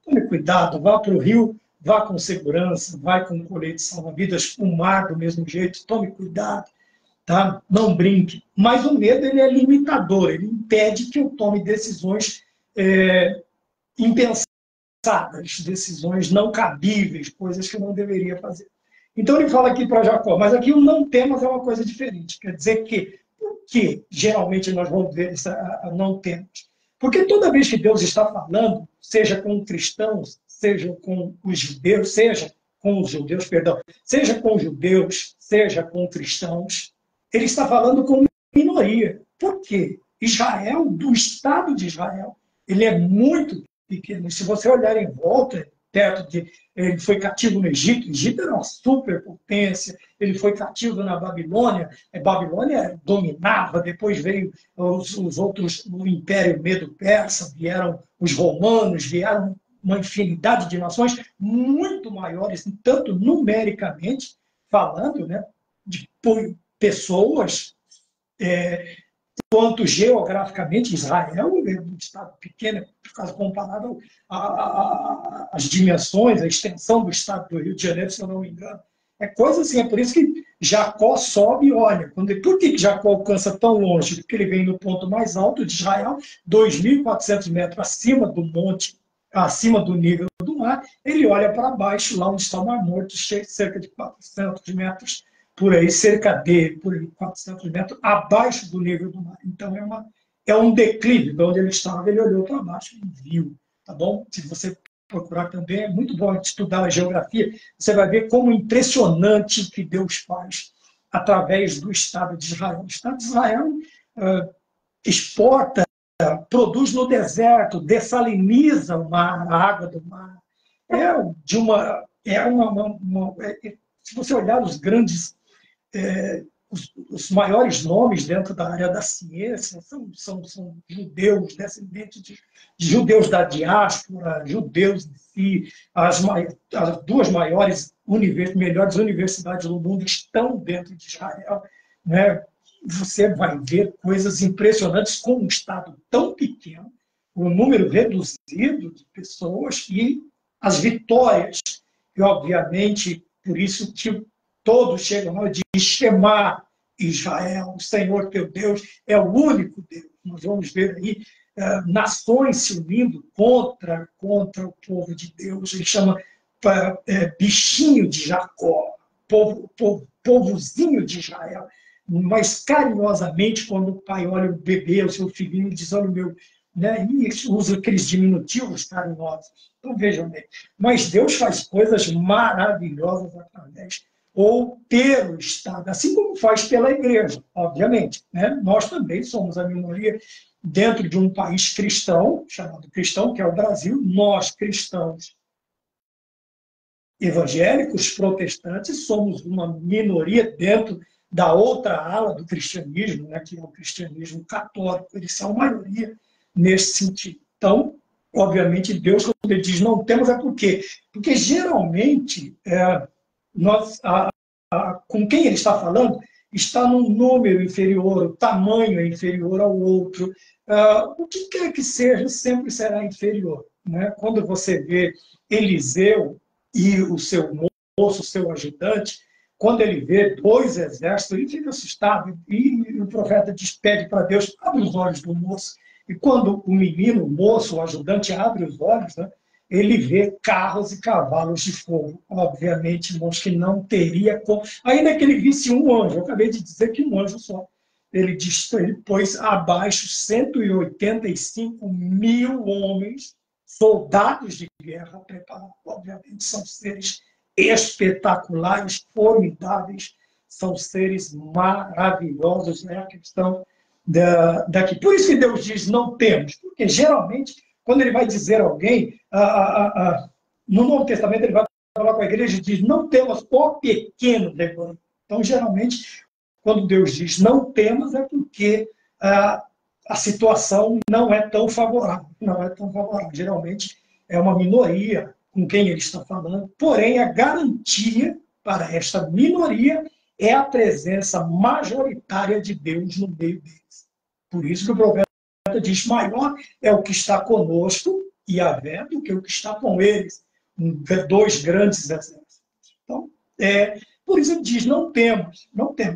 tome cuidado, vá para o rio, vá com segurança, vai com colete salva-vidas, o mar do mesmo jeito, tome cuidado, tá? Não brinque. Mas o medo ele é limitador, ele impede que eu tome decisões impensadas, decisões não cabíveis, coisas que eu não deveria fazer. Então ele fala aqui para Jacó, mas aqui o não temos é uma coisa diferente. Quer dizer que, por que geralmente nós vamos ver essa não temos? Porque toda vez que Deus está falando, seja com cristãos, seja com os judeus, seja com os judeus, perdão, seja com judeus, seja com cristãos, ele está falando com minoria. Por quê? Israel, do Estado de Israel, ele é muito pequeno. Se você olhar em volta, perto de... Ele foi cativo no Egito, o Egito era uma superpotência, ele foi cativo na Babilônia, a Babilônia dominava, depois veio os outros, o Império Medo-Persa, vieram os romanos, vieram uma infinidade de nações muito maiores, tanto numericamente falando, né, de pessoas, quanto geograficamente, Israel é um estado pequeno, por causa comparado às dimensões, à extensão do estado do Rio de Janeiro, se eu não me engano. É coisa assim, é por isso que Jacó sobe e olha. Por que Jacó alcança tão longe? Porque ele vem no ponto mais alto de Israel, 2.400 metros acima do monte, acima do nível do mar, ele olha para baixo, lá onde está o Mar Morto, cerca de 400 metros por aí, cerca de 400 metros abaixo do nível do mar. Então, é um declive. De onde ele estava, ele olhou para baixo e viu. Tá bom? Se você procurar também, é muito bom estudar a geografia, você vai ver como impressionante que Deus faz através do Estado de Israel. O Estado de Israel exporta, produz no deserto, dessaliniza o mar, a água do mar. Se você olhar os grandes os maiores nomes dentro da área da ciência são judeus, descendentes de judeus da diáspora, judeus em si. As duas melhores universidades do mundo estão dentro de Israel, né? Você vai ver coisas impressionantes com um estado tão pequeno, um número reduzido de pessoas e as vitórias. E, obviamente, por isso que todos chegam a dizer: Shema Israel, o Senhor teu Deus é o único Deus. Nós vamos ver aí nações se unindo contra o povo de Deus. Ele chama bichinho de Jacó, povozinho de Israel. Mas carinhosamente, quando o pai olha o bebê, o seu filhinho, diz: olha o meu, né? E usa aqueles diminutivos carinhosos. Então vejam bem, mas Deus faz coisas maravilhosas através ou pelo Estado, assim como faz pela igreja, obviamente, né? Nós também somos a minoria dentro de um país cristão, chamado cristão, que é o Brasil. Nós, cristãos evangélicos, protestantes, somos uma minoria dentro da outra ala do cristianismo, né, que é o cristianismo católico. Eles são maioria nesse sentido. Então, obviamente, Deus, quando ele diz não temos, é por quê? Porque geralmente com quem ele está falando está num número inferior, o tamanho é inferior ao outro. O que quer que seja, sempre será inferior, né? Quando você vê Eliseu e o seu moço, o seu ajudante, quando ele vê dois exércitos, ele fica assustado. E o profeta pede para Deus: abre os olhos do moço. E quando o menino, o moço, o ajudante, abre os olhos, né, ele vê carros e cavalos de fogo. Obviamente, irmãos, que não teria como. Ainda que ele visse um anjo, eu acabei de dizer que um anjo só. Ele pôs abaixo 185 mil homens, soldados de guerra preparados. Obviamente, são seres espetaculares, formidáveis, são seres maravilhosos, né? A questão daqui. Por isso que Deus diz não temos, porque geralmente, quando ele vai dizer a alguém, no Novo Testamento ele vai falar com a igreja e diz: não temos o pequeno rebanho. Então, geralmente, quando Deus diz não temos, é porque a situação não é tão favorável. Não é tão favorável. Geralmente, é uma minoria com quem ele está falando, porém, a garantia para esta minoria é a presença majoritária de Deus no meio deles. Por isso que o profeta diz: maior é o que está conosco, Yahvé, do que o que está com eles, dois grandes exércitos. Então, por isso ele diz: não temos.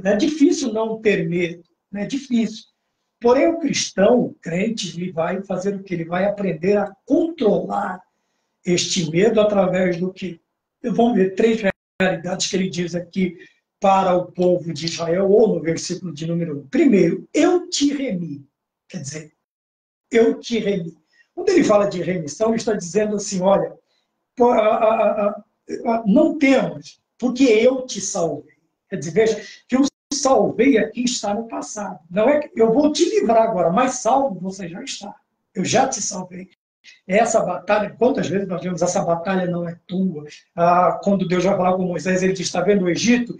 É difícil não ter medo, né? É difícil. Porém, o cristão, o crente, ele vai fazer o quê? Ele vai aprender a controlar este medo através do que? Vamos ver três realidades que ele diz aqui para o povo de Israel, ou no versículo de número 1. Primeiro, eu te remi. Quer dizer, eu te remi. Quando ele fala de remissão, ele está dizendo assim: olha, não temos, porque eu te salvei. Quer dizer, veja, que eu salvei aqui está no passado. Não é que eu vou te livrar agora, mas salvo você já está. Eu já te salvei. Essa batalha, quantas vezes nós vemos: essa batalha não é tua. Quando Deus vai falar com Moisés, ele diz: está vendo o Egito?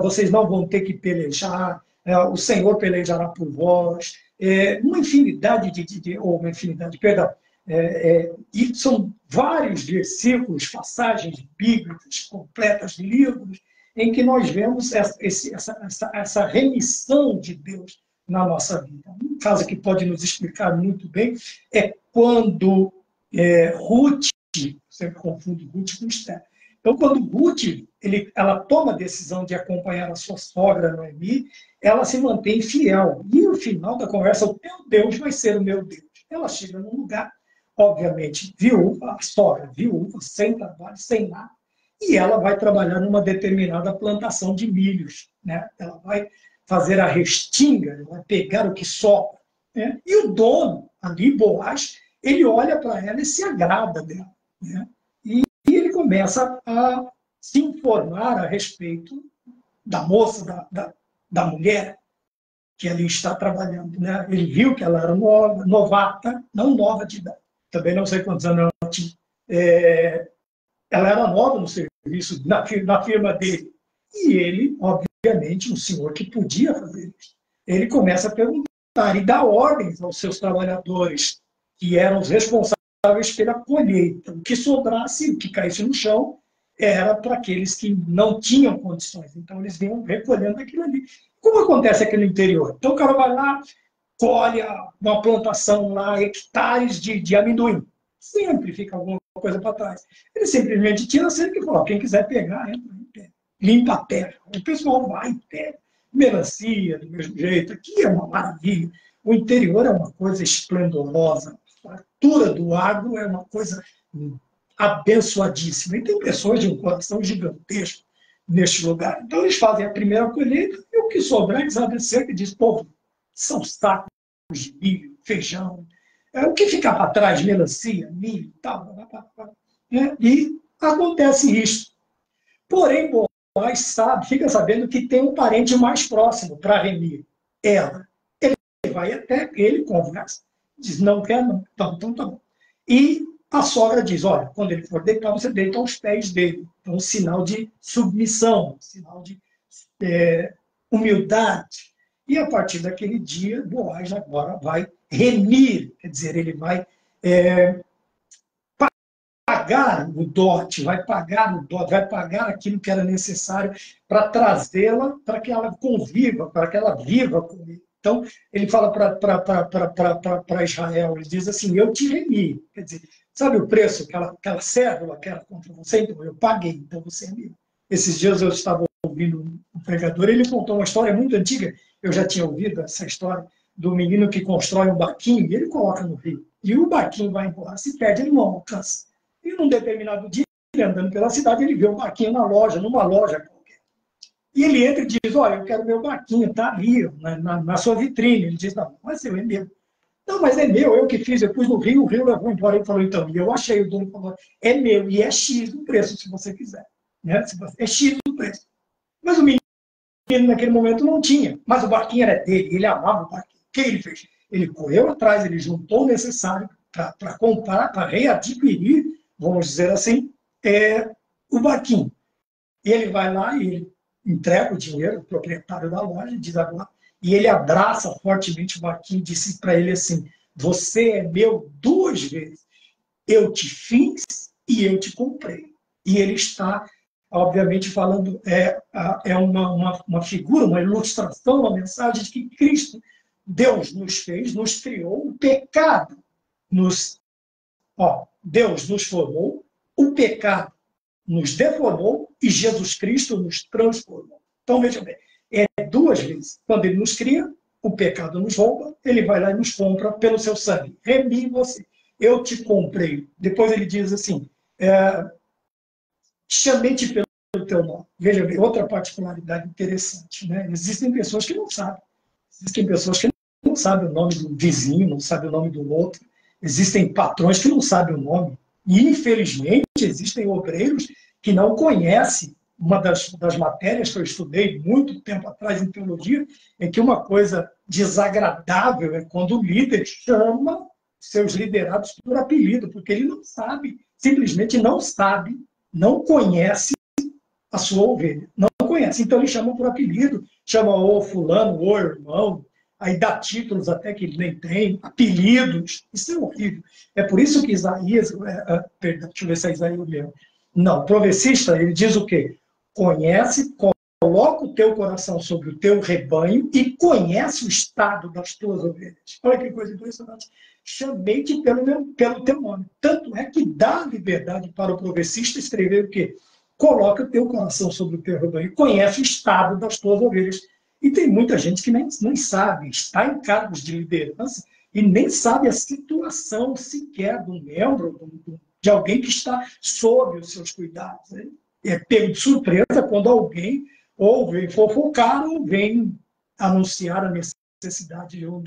Vocês não vão ter que pelejar, o Senhor pelejará por vós. Uma infinidade perdão, e são vários versículos, passagens bíblicas completas, livros, em que nós vemos essa remissão de Deus na nossa vida. Um caso que pode nos explicar muito bem é quando Ruth, sempre confundo Ruth com Esther. Então, quando Ruth ela toma a decisão de acompanhar a sua sogra Noemi, ela se mantém fiel. E no final da conversa: o teu Deus vai ser o meu Deus. Ela chega num lugar, obviamente, viúva, a sogra viúva, sem trabalho, sem nada, e ela vai trabalhar numa determinada plantação de milhos, né? Ela vai fazer a restinga, ela vai pegar o que sobra, né? E o dono, ali, Boaz, ele olha para ela e se agrada dela, né? E ele começa a se informar a respeito da moça, da mulher que ali está trabalhando, né? Ele viu que ela era novata, não nova de idade. Também não sei quantos anos ela tinha. Ela era nova no serviço, na firma dele. E ele, obviamente, obviamente, um senhor que podia fazer isso. Ele começa a perguntar e dá ordens aos seus trabalhadores, que eram os responsáveis pela colheita. O que sobrasse, o que caísse no chão, era para aqueles que não tinham condições. Então, eles vinham recolhendo aquilo ali. Como acontece aqui no interior? Então, o cara vai lá, colhe uma plantação lá, hectares de amendoim. Sempre fica alguma coisa para trás. Ele simplesmente tira a cerca e fala, quem quiser pegar, entra e pega. Limpa a terra. O pessoal vai e pega. Melancia, do mesmo jeito. Aqui é uma maravilha. O interior é uma coisa esplendorosa. A cultura do agro é uma coisa abençoadíssima. E tem pessoas de um coração gigantesco neste lugar. Então, eles fazem a primeira colheita e o que sobrar, eles abrem cerca e dizem, povo, são sacos de milho, feijão. O que fica para trás, melancia, milho e tal. Né? E acontece isso. Porém, Boaz sabe, fica sabendo que tem um parente mais próximo para remir ela. Ele vai até, ele conversa, diz, não quer não, então tá bom. E a sogra diz, olha, quando ele for deitar, você deita aos pés dele. Então, um sinal de submissão, um sinal de humildade. E a partir daquele dia, Boaz agora vai remir, quer dizer, ele vai pagar o dote, vai pagar aquilo que era necessário para trazê-la, para que ela conviva, para que ela viva com ele. Então, ele fala para Israel, ele diz assim, eu te remi. Quer dizer, sabe o preço, aquela cédula que era contra você? Então, eu paguei, então você é meu. Esses dias eu estava ouvindo um pregador, ele contou uma história muito antiga, eu já tinha ouvido essa história, do menino que constrói um barquinho, e ele coloca no rio. E o barquinho vai embora, se perde, ele não alcança. E num determinado dia, ele andando pela cidade, ele vê o barquinho na loja, numa loja qualquer. E ele entra e diz, olha, eu quero meu barquinho, está ali, na sua vitrine. Ele diz, não, mas seu, é meu. Não, mas é meu, eu que fiz, eu pus no rio, o rio levou embora. Ele falou, então, e eu achei, o dono falou, é meu, e é X o preço, se você quiser. Né? É X o preço. Mas o menino, naquele momento, não tinha. Mas o barquinho era dele, ele amava o barquinho. O que ele fez? Ele correu atrás, ele juntou o necessário para comprar, para readquirir, vamos dizer assim, o barquinho. E ele vai lá e ele entrega o dinheiro ao proprietário da loja, diz agora, e ele abraça fortemente o barquinho e disse para ele assim, você é meu 2 vezes. Eu te fiz e eu te comprei. E ele está, obviamente, falando, uma figura, uma ilustração, uma mensagem de que Cristo, Deus nos fez, nos criou, o pecado Deus nos formou, o pecado nos deformou e Jesus Cristo nos transformou. Então, veja bem, 2 vezes. Quando ele nos cria, o pecado nos rouba, ele vai lá e nos compra pelo seu sangue. Remi você. Eu te comprei. Depois ele diz assim, chamei-te pelo teu nome. Veja bem, outra particularidade interessante. Né? Existem pessoas que não sabem. Existem pessoas que não sabem o nome do vizinho, não sabem o nome do outro. Existem patrões que não sabem o nome. E, infelizmente, existem obreiros que não conhecem. Uma das matérias que eu estudei muito tempo atrás em teologia é que uma coisa desagradável é quando o líder chama seus liderados por apelido, porque ele não sabe, simplesmente não sabe, não conhece a sua ovelha. Não conhece. Então ele chama por apelido, chama o fulano, o irmão, aí dá títulos até que ele nem tem, apelidos. Isso é horrível. É por isso que Isaías, perdão, deixa eu ver se é Isaías mesmo. Não, o profecista, ele diz o quê? Conhece, coloca o teu coração sobre o teu rebanho e conhece o estado das tuas ovelhas. Olha que coisa impressionante. Chamei-te pelo teu nome. Tanto é que dá liberdade para o profecista escrever o quê? Coloca o teu coração sobre o teu rebanho, conhece o estado das tuas ovelhas. E tem muita gente que nem sabe, está em cargos de liderança e nem sabe a situação sequer do membro, de alguém que está sob os seus cuidados. Né? É pego de surpresa quando alguém ou vem fofocar ou vem anunciar a necessidade de um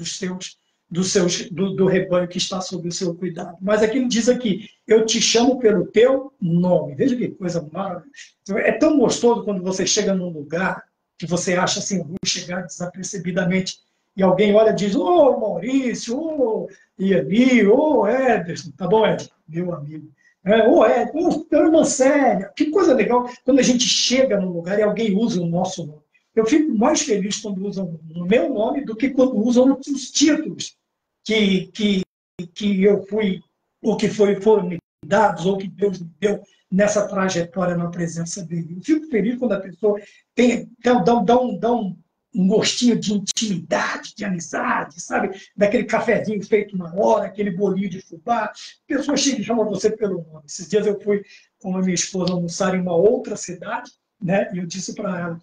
do rebanho que está sob o seu cuidado. Mas aqui ele diz aqui, eu te chamo pelo teu nome. Veja que coisa maravilhosa. É tão gostoso quando você chega num lugar que você acha assim, vou chegar desapercebidamente, e alguém olha e diz, ô Maurício, ô Iani, ô Ederson, tá bom, Ederson? Meu amigo. Ô Ederson, ô irmã Célia, que coisa legal quando a gente chega num lugar e alguém usa o nosso nome. eu fico mais feliz quando usam o meu nome do que quando usam os títulos que, que, que eu fui, ou que foram me dados, ou que Deus me deu nessa trajetória na presença dele. Eu fico feliz quando a pessoa dá um gostinho de intimidade, de amizade, sabe? Daquele cafezinho feito na hora, aquele bolinho de fubá. A pessoa chega e chama você pelo nome. Esses dias eu fui com a minha esposa almoçar em uma outra cidade, né? E eu disse para ela,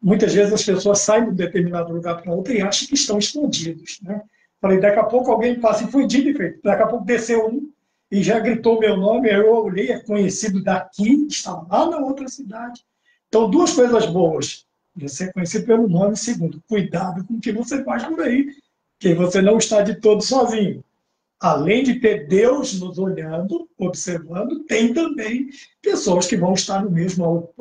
muitas vezes as pessoas saem de um determinado lugar para outro e acham que estão escondidos, né? Falei, daqui a pouco alguém passa, e foi dito e feito. Daqui a pouco desceu um e já gritou meu nome, eu olhei, é conhecido daqui, estava lá na outra cidade. Então, duas coisas boas. Você é conhecido pelo nome. Segundo, cuidado com o que você faz por aí, que você não está de todo sozinho. Além de ter Deus nos olhando, observando, tem também pessoas que vão estar no mesmo.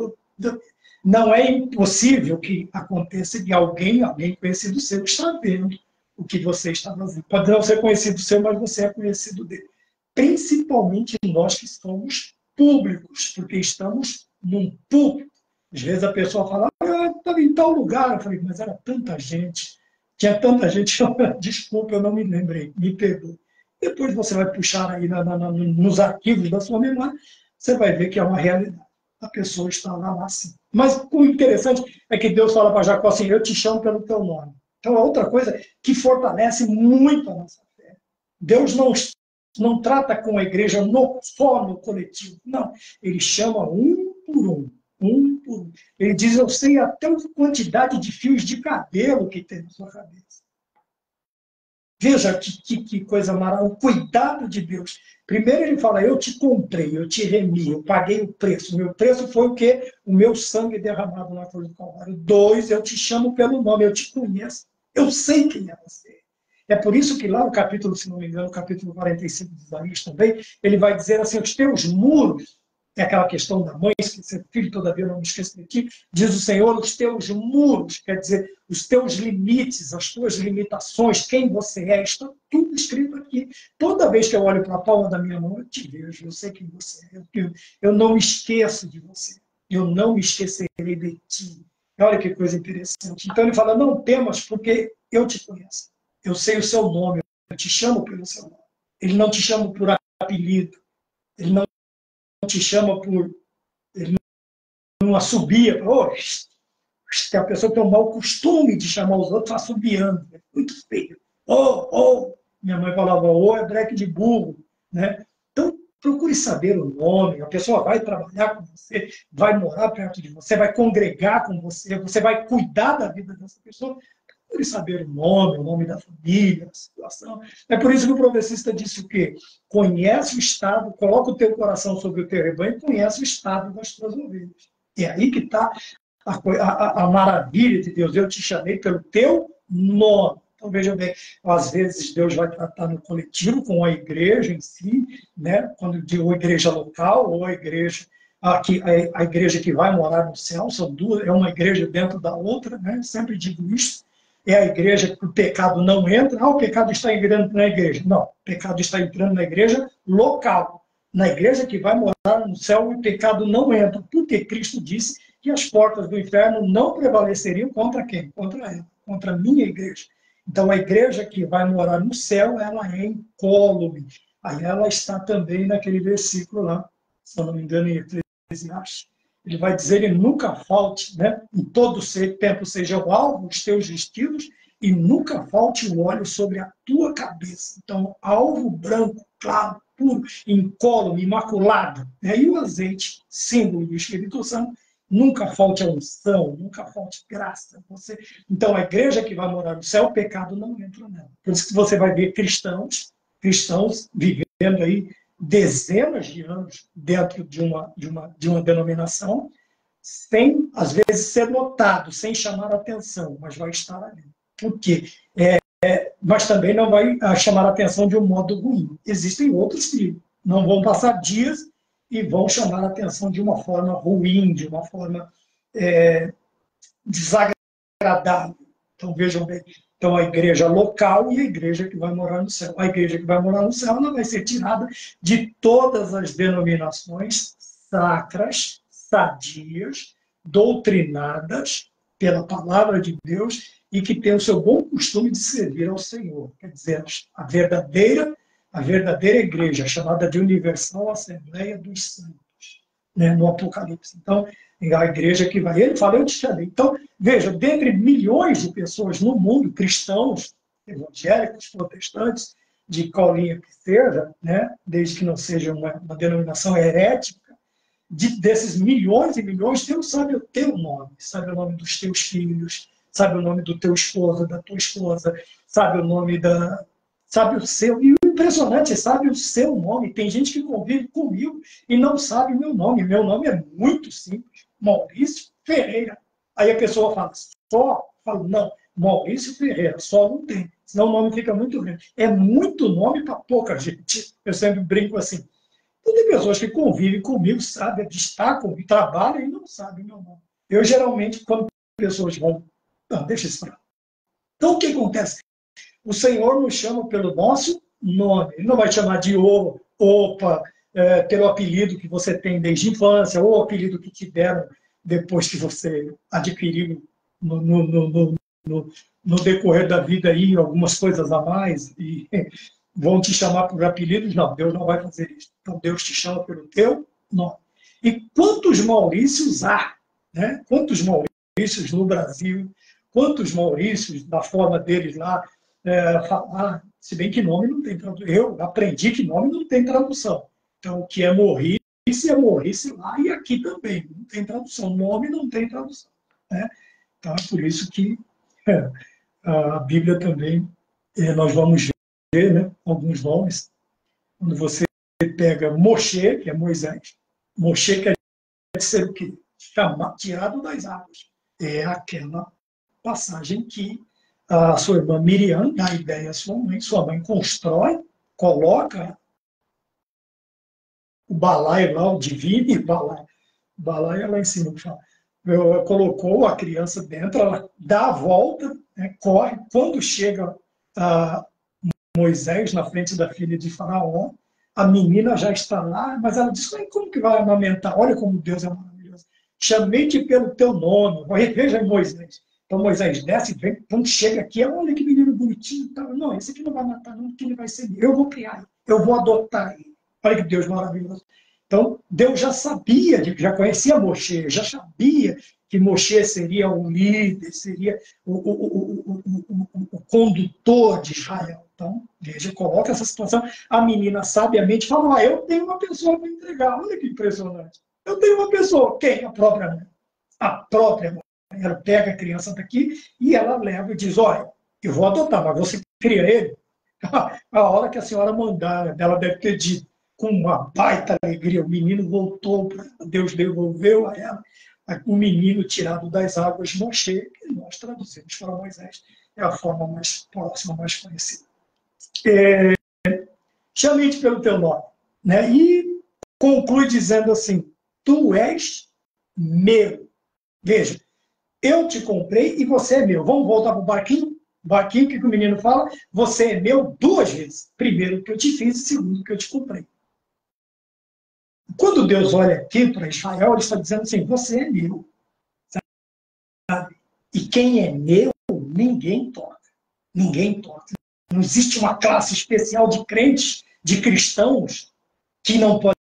Não é impossível que aconteça de alguém conhecido seu está vendo o que você está fazendo. Pode não ser conhecido seu, mas você é conhecido dele. Principalmente nós que somos públicos, porque estamos num público. Às vezes a pessoa fala, estava em tal lugar. Eu falei, mas era tanta gente. Tinha tanta gente, desculpa, eu não me lembrei, me perdoe. Depois você vai puxar aí nos arquivos da sua memória, você vai ver que é uma realidade. A pessoa está lá sim. Mas o interessante é que Deus fala para Jacó assim, eu te chamo pelo teu nome. Então é outra coisa que fortalece muito a nossa fé. Deus não trata com a igreja só no coletivo, não. Ele chama um por um. Um por um. Ele diz, eu sei até a quantidade de fios de cabelo que tem na sua cabeça. Veja que coisa maravilhosa, o cuidado de Deus. Primeiro ele fala, eu te comprei, eu te remi, eu paguei o preço. O meu preço foi o quê? O meu sangue derramado na cruz do Calvário. 2, eu te chamo pelo nome, eu te conheço. Eu sei quem é você. É por isso que lá no capítulo, se não me engano, capítulo 45 de Isaías também, ele vai dizer assim, os teus muros, é aquela questão da mãe, que seu filho todavia não me esqueça de ti, diz o Senhor, os teus muros, quer dizer, os teus limites, as tuas limitações, quem você é, está tudo escrito aqui. Toda vez que eu olho para a palma da minha mão, eu te vejo, eu sei quem você é, eu não me esqueço de você, eu não me esquecerei de ti. Olha que coisa interessante. Então ele fala, não temas, porque eu te conheço. Eu sei o seu nome, eu te chamo pelo seu nome. Ele não te chama por apelido, ele não te chama por... Ele não assobia, a pessoa tem um mau costume de chamar os outros assobiando, é muito feio. Minha mãe falava, é breque de burro, né? Então, procure saber o nome, a pessoa vai trabalhar com você, vai morar perto de você, vai congregar com você, você vai cuidar da vida dessa pessoa, procure saber o nome da família, a situação. É por isso que o profecista disse o quê? Conhece o estado, coloca o teu coração sobre o teu rebanho e conhece o estado das tuas ovelhas. É aí que está a maravilha de Deus. Eu te chamei pelo teu nome. Então, veja bem, às vezes Deus vai tratar no coletivo, com a igreja em si, né? Quando digo igreja local ou a igreja a igreja que vai morar no céu, são duas, é uma igreja dentro da outra, né? Sempre digo isso. É a igreja que o pecado não entra. O pecado está entrando na igreja. Não, o pecado está entrando na igreja local. Na igreja que vai morar no céu, o pecado não entra. Porque Cristo disse que as portas do inferno não prevaleceriam contra quem? Contra ela, contra a minha igreja. Então, a igreja que vai morar no céu, ela é incólume. Aí ela está também naquele versículo lá, se eu não me engano, em Eclesiastes. Ele vai dizer, ele nunca falte, né? Em todo tempo sejam alvos os teus vestidos e nunca falte o óleo sobre a tua cabeça. Então, alvo branco, claro, puro, incólume, imaculado. Né? E o azeite, símbolo do Espírito Santo, nunca falte a unção, nunca falte graça. Então, a igreja que vai morar no céu, o pecado não entra nela. Por isso que você vai ver cristãos vivendo aí dezenas de anos dentro de uma denominação, sem, às vezes, ser notado, sem chamar atenção, mas vai estar ali. Por quê? Mas também não vai chamar atenção de um modo ruim. Existem outros que não vão passar dias e vão chamar atenção de uma forma ruim, de uma forma desagradável. Então, vejam bem, então a igreja local e a igreja que vai morar no céu. A igreja que vai morar no céu, ela vai ser tirada de todas as denominações sacras, sadias, doutrinadas, pela palavra de Deus e que tem o seu bom costume de servir ao Senhor. Quer dizer, a verdadeira igreja, chamada de Universal Assembleia dos Santos, né, no Apocalipse. Então, a igreja que vai. Ele fala, eu te chamei. Então, veja, dentre milhões de pessoas no mundo, cristãos, evangélicos, protestantes, de qual linha que seja, né, desde que não seja uma denominação herética, desses milhões e milhões, Deus sabe o teu nome, sabe o nome dos teus filhos, sabe o nome do teu esposo, da tua esposa, sabe o nome da... sabe o seu... E o impressionante, sabe o seu nome. Tem gente que convive comigo e não sabe o meu nome. Meu nome é muito simples, Maurício Ferreira. Aí a pessoa fala, só? Eu falo, não, Maurício Ferreira, só não tem, senão o nome fica muito grande. É muito nome para pouca gente. Eu sempre brinco assim. Tem pessoas que convivem comigo, sabem, destacam, trabalham e não sabem meu nome. Eu, geralmente, quando pessoas vão... Não, deixa isso para lá. Então, o que acontece? O Senhor nos chama pelo nosso nome. Ele não vai chamar de opa, pelo apelido que você tem desde a infância, ou o apelido que te deram depois que você adquiriu no decorrer da vida aí, algumas coisas a mais, e vão te chamar por apelidos. Não, Deus não vai fazer isso. Então, Deus te chama pelo teu nome. E quantos Maurícios há? Né? Quantos Maurícios no Brasil? Quantos Maurícios, da forma deles lá, falar? Se bem que nome não tem tradução. Eu aprendi que nome não tem tradução. Então, o que é Maurice lá e aqui também. Não tem tradução. Nome não tem tradução. Né? Então, é por isso que a Bíblia também, nós vamos ver, né, alguns nomes. Quando você pega Moshe, que é Moisés, Moshe quer dizer o quê? Tirado das águas. É aquela passagem que a sua irmã Miriam dá a ideia à sua mãe constrói, coloca o balaio lá, o divino, e balaio é lá em cima, colocou a criança dentro, ela dá a volta, né, corre, quando chega a Moisés na frente da filha de Faraó, a menina já está lá, mas ela diz, como que vai amamentar? Olha como Deus é maravilhoso. Chamei-te pelo teu nome. Veja Moisés. Então Moisés desce, vem, quando chega aqui, olha que menino bonitinho. Não, esse aqui não vai matar, não, porque ele vai ser meu. Eu vou criar, eu vou adotar ele. Olha que Deus maravilhoso. Então, Deus já sabia, já conhecia Moshe, já sabia que Moshe seria o líder, seria o condutor de Israel. Então, veja, coloca essa situação. A menina sabiamente fala, eu tenho uma pessoa para entregar. Olha que impressionante. Eu tenho uma pessoa. Quem? A própria mãe. A própria mãe. Ela pega a criança daqui e ela leva e diz, olha, eu vou adotar, mas você cria ele? A hora que a senhora mandar, ela deve ter dito, com uma baita alegria, o menino voltou, Deus devolveu a ela o menino tirado das águas, Moshe, que nós traduzimos para Moisés, é a forma mais próxima, mais conhecida. Chame-te pelo teu nome. Né? E conclui dizendo assim, tu és meu. Veja, eu te comprei e você é meu. Vamos voltar para o barquinho? Barquinho, o que o menino fala? Você é meu duas vezes. Primeiro que eu te fiz e segundo que eu te comprei. Quando Deus olha aqui para Israel, ele está dizendo assim, você é meu. Sabe? E quem é meu, ninguém toca. Ninguém toca. Não existe uma classe especial de crentes, de cristãos, que não pode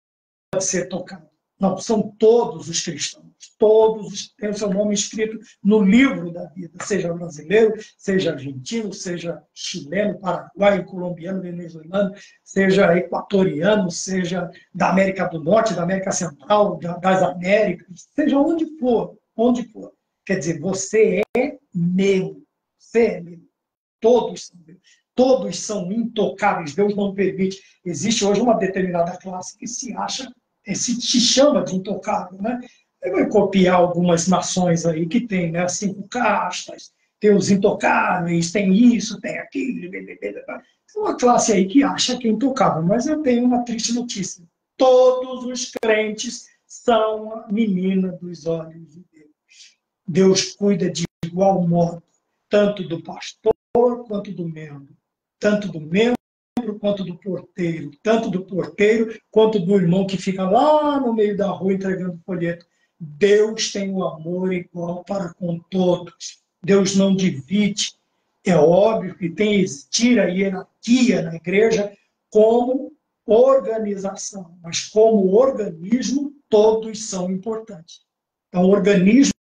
ser tocado. Não, são todos os cristãos. Todos têm o seu nome escrito no livro da vida, seja brasileiro, seja argentino, seja chileno, paraguaio, colombiano, venezuelano, seja equatoriano, seja da América do Norte, da América Central, das Américas, seja onde for, onde for. Quer dizer, você é meu. Você é meu. Todos são meus. Todos são intocáveis. Deus não permite. Existe hoje uma determinada classe que se acha, se chama de intocável, né? Ele vai copiar algumas nações aí que tem, né? 5 castas, tem os intocáveis, tem isso, tem aquilo. Tem uma classe aí que acha que é intocável, mas eu tenho uma triste notícia. Todos os crentes são a menina dos olhos de Deus. Deus cuida de igual modo, tanto do pastor quanto do membro. Tanto do membro quanto do porteiro. Tanto do porteiro quanto do irmão que fica lá no meio da rua entregando folheto. Deus tem o amor igual para com todos. Deus não divide. É óbvio que tem existir a hierarquia na igreja como organização, mas como organismo, todos são importantes. Então, organismo,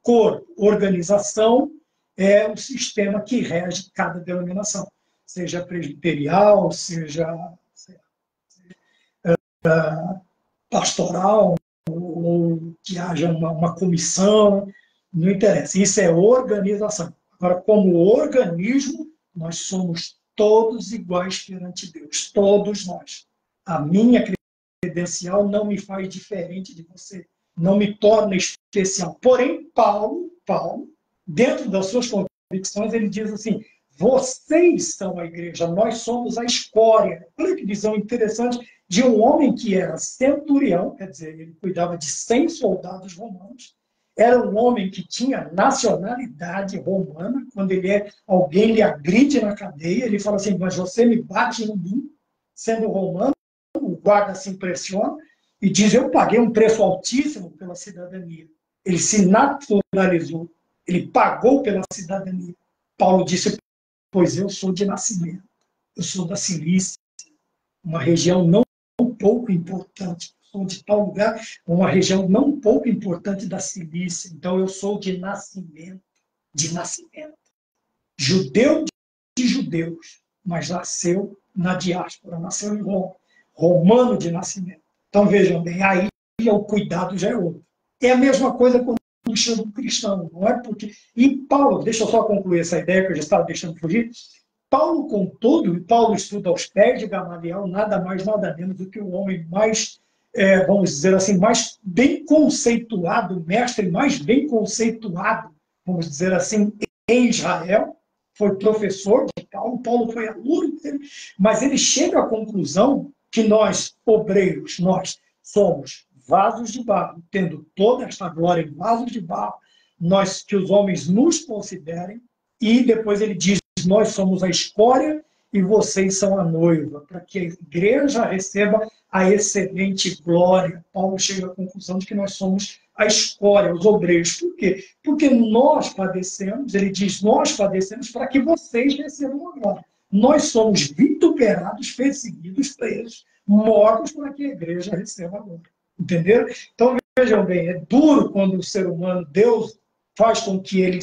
corpo, organização é o sistema que rege cada denominação, seja presbiterial, seja pastoral, ou que haja uma comissão, não interessa. Isso é organização. Agora, como organismo, nós somos todos iguais perante Deus, todos nós. A minha credencial não me faz diferente de você, não me torna especial. Porém, Paulo, dentro das suas convicções, ele diz assim: vocês são a igreja, nós somos a escória. Olha que visão interessante de um homem que era centurião, quer dizer, ele cuidava de 100 soldados romanos, era um homem que tinha nacionalidade romana. Quando alguém lhe agride na cadeia, ele fala assim: mas você me bate em mim, sendo romano. O guarda se impressiona e diz: eu paguei um preço altíssimo pela cidadania. Ele se naturalizou, ele pagou pela cidadania. Paulo disse: pois eu sou de nascimento, eu sou da Cilícia, uma região não pouco importante. Sou de tal lugar, uma região não pouco importante da Cilícia. Então eu sou de nascimento, judeu de judeus, mas nasceu na diáspora, nasceu em Roma, romano de nascimento. Então vejam bem, aí o cuidado já é outro. É a mesma coisa quando chama um cristão, não é porque... E Paulo, deixa eu só concluir essa ideia que eu já estava deixando fugir. Paulo, contudo, e Paulo estuda aos pés de Gamaliel, nada mais, nada menos do que o homem mais, vamos dizer assim, mais bem conceituado, o mestre mais bem conceituado, vamos dizer assim, em Israel. Foi professor de Paulo, Paulo foi aluno dele, mas ele chega à conclusão que nós, obreiros, nós somos vasos de barro, tendo toda esta glória em vasos de barro, nós, que os homens nos considerem, e depois ele diz: nós somos a escória e vocês são a noiva, para que a igreja receba a excelente glória. Paulo chega à conclusão de que nós somos a escória, os obreiros. Por quê? Porque nós padecemos, ele diz: nós padecemos para que vocês recebam a glória. Nós somos vituperados, perseguidos, presos, mortos para que a igreja receba a glória. Entenderam? Então, vejam bem, é duro quando o ser humano, Deus faz com que ele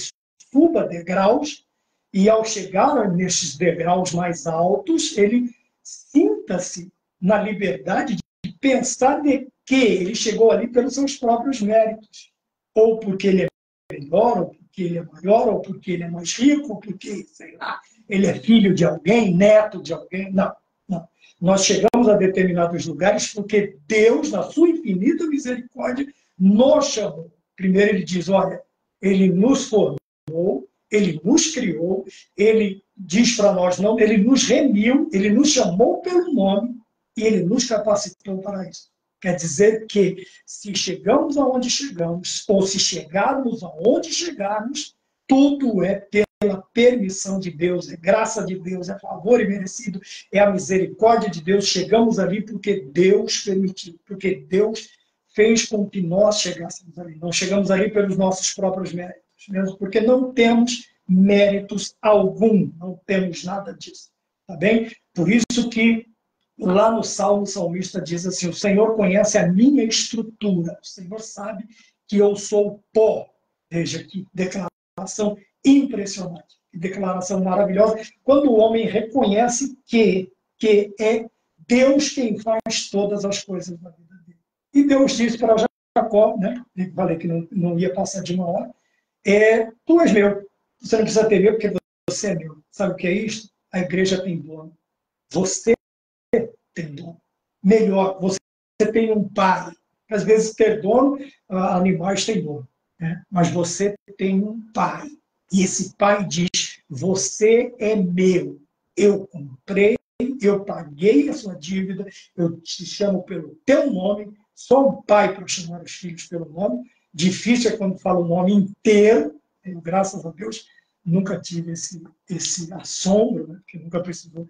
suba degraus, e ao chegar nesses degraus mais altos, ele sinta-se na liberdade de pensar de que ele chegou ali pelos seus próprios méritos, ou porque ele é melhor, ou porque ele é maior, ou porque ele é mais rico, ou porque, sei lá, ele é filho de alguém, neto de alguém. Não, não. Nós chegamos a determinados lugares porque Deus, na sua infinita misericórdia, nos chamou. Primeiro ele diz: olha, ele nos formou, ele nos criou, ele diz para nós, não, ele nos remiu, ele nos chamou pelo nome e ele nos capacitou para isso. Quer dizer que, se chegamos aonde chegamos, ou se chegarmos aonde chegarmos, tudo é pela permissão de Deus, é graça de Deus, é favor imerecido, é a misericórdia de Deus. Chegamos ali porque Deus permitiu, porque Deus fez com que nós chegássemos ali. Não chegamos ali pelos nossos próprios méritos, mesmo porque não temos méritos algum, não temos nada disso, tá bem? Por isso que lá no Salmo, o salmista diz assim: o Senhor conhece a minha estrutura, o Senhor sabe que eu sou pó. Veja que declaração impressionante, que declaração maravilhosa, quando o homem reconhece que é Deus quem faz todas as coisas na vida dele. E Deus disse para Jacó, né? Eu falei que não ia passar de uma hora: tu és meu, você não precisa ter medo porque você é meu. Sabe o que é isso? A igreja tem dono. Você tem dono. Melhor, você tem um pai. Às vezes ter dono, animais têm dono, né? Mas você tem um pai. E esse pai diz: você é meu. Eu comprei, eu paguei a sua dívida, eu te chamo pelo teu nome, sou um pai para chamar os filhos pelo nome. Difícil é quando fala o nome inteiro. Eu, graças a Deus, nunca tive esse assombro, né? Porque nunca precisou.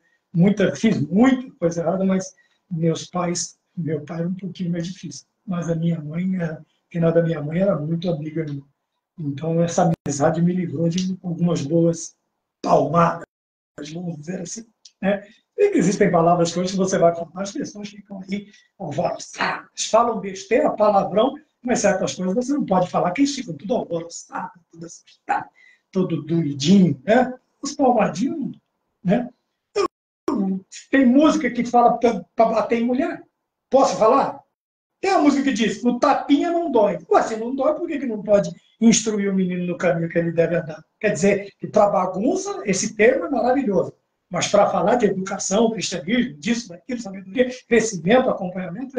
Fiz muita coisa errada, mas meu pai era um pouquinho mais difícil. Mas a minha mãe finada minha mãe era muito amiga minha. Então, essa amizade me livrou de algumas boas palmadas, vamos dizer assim. Né? E que existem palavras que hoje você vai falar, as pessoas ficam aí alvoroçadas, falam besteira, palavrão, mas certas coisas você não pode falar, que eles ficam tudo alvoroçado, tudo assustado, todo doidinho, né? Os palmadinhos, né? Tem música que fala para bater em mulher. Posso falar? Tem a música que diz, o tapinha não dói. Ué, se não dói, por que não pode instruir o menino no caminho que ele deve andar? Quer dizer, que para bagunça, esse termo é maravilhoso. Mas para falar de educação, cristianismo, disso, daquilo, sabedoria, crescimento, acompanhamento,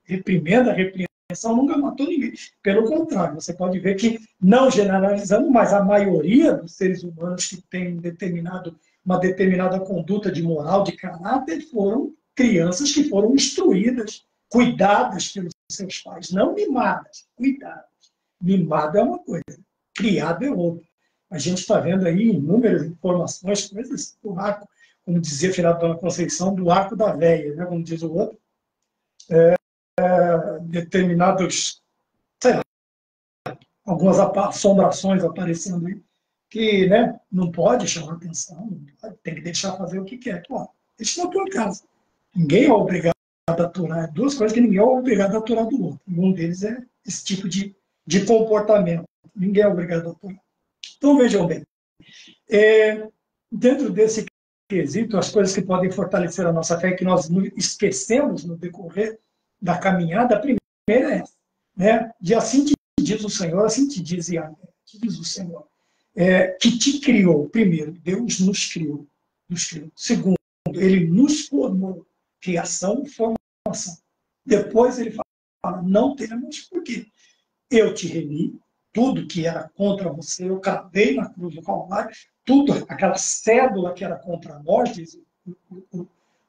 reprimenda, repreensão nunca matou ninguém. Pelo contrário, você pode ver que, não generalizando, mas a maioria dos seres humanos que têm uma determinada conduta de moral, de caráter, foram crianças que foram instruídas, cuidadas pelos seus pais, não mimadas, cuidadas. Mimada é uma coisa, criado é outra. A gente está vendo aí inúmeras informações, coisas do arco, como dizia Fernando Dona Conceição, do arco da véia, né, como diz o outro, determinados, sei lá, algumas assombrações aparecendo aí, que, né, não pode chamar atenção, tem que deixar fazer o que quer. Pô, deixa na tua casa. Ninguém é obrigado a aturar. Duas coisas que ninguém é obrigado a aturar do outro. Um deles é esse tipo de comportamento. Ninguém é obrigado a aturar. Então, vejam bem. Dentro desse quesito, as coisas que podem fortalecer a nossa fé, que nós esquecemos no decorrer da caminhada, a primeira é essa. Né? De assim te diz o Senhor, assim te diz Yahvé, te diz o Senhor. Que te criou. Primeiro, Deus nos criou. Segundo, Ele nos formou. Criação e formação. Depois ele fala, não temos por quê? Eu te remi, tudo que era contra você, eu cravei na cruz do Calvário, tudo, aquela cédula que era contra nós, diz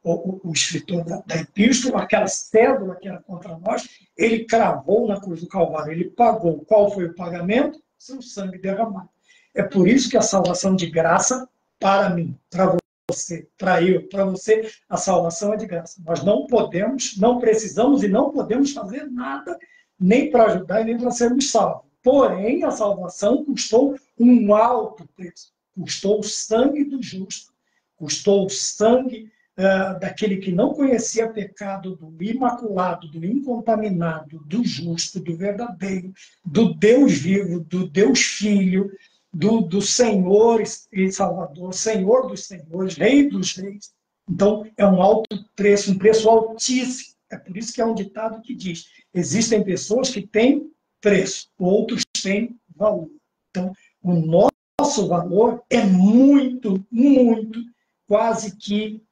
o escritor da epístola, aquela cédula que era contra nós, ele cravou na cruz do Calvário, ele pagou. Qual foi o pagamento? Seu sangue derramado. É por isso que a salvação de graça, para mim, para você, para eu, para você, a salvação é de graça. Nós não podemos, não precisamos e não podemos fazer nada, nem para ajudar e nem para sermos salvos. Porém, a salvação custou um alto preço. Custou o sangue do justo, custou o sangue daquele que não conhecia pecado, do imaculado, do incontaminado, do justo, do verdadeiro, do Deus vivo, do Deus Filho, do Senhor e Salvador, Senhor dos senhores, Rei dos reis. Então, é um alto preço, um preço altíssimo. É por isso que é um ditado que diz, existem pessoas que têm preço, outros têm valor. Então, o nosso valor é muito, muito, quase que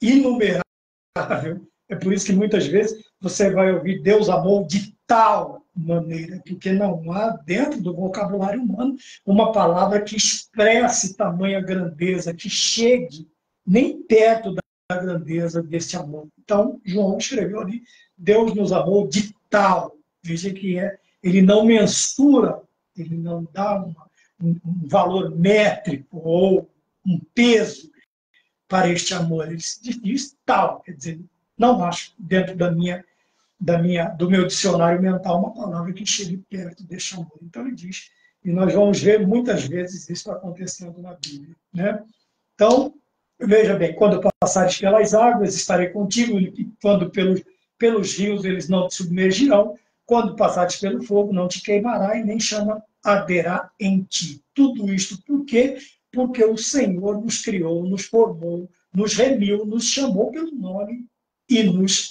inumerável. É por isso que muitas vezes você vai ouvir Deus amou de tal maneira, porque não há dentro do vocabulário humano uma palavra que expresse tamanha grandeza, que chegue nem perto da grandeza desse amor. Então, João escreveu ali, Deus nos amou de tal. Veja que ele não mensura, ele não dá um valor métrico ou um peso para este amor. Ele diz tal, quer dizer, não acho dentro do meu dicionário mental uma palavra que chegue perto deste amor. Então ele diz, e nós vamos ver muitas vezes isso acontecendo na Bíblia. Né? Então, veja bem, quando passares pelas águas, estarei contigo, e quando pelos rios eles não te submergirão, quando passares pelo fogo, não te queimará e nem chama arderá em ti. Tudo isto por quê? Porque o Senhor nos criou, nos formou, nos remiu, nos chamou pelo nome e nos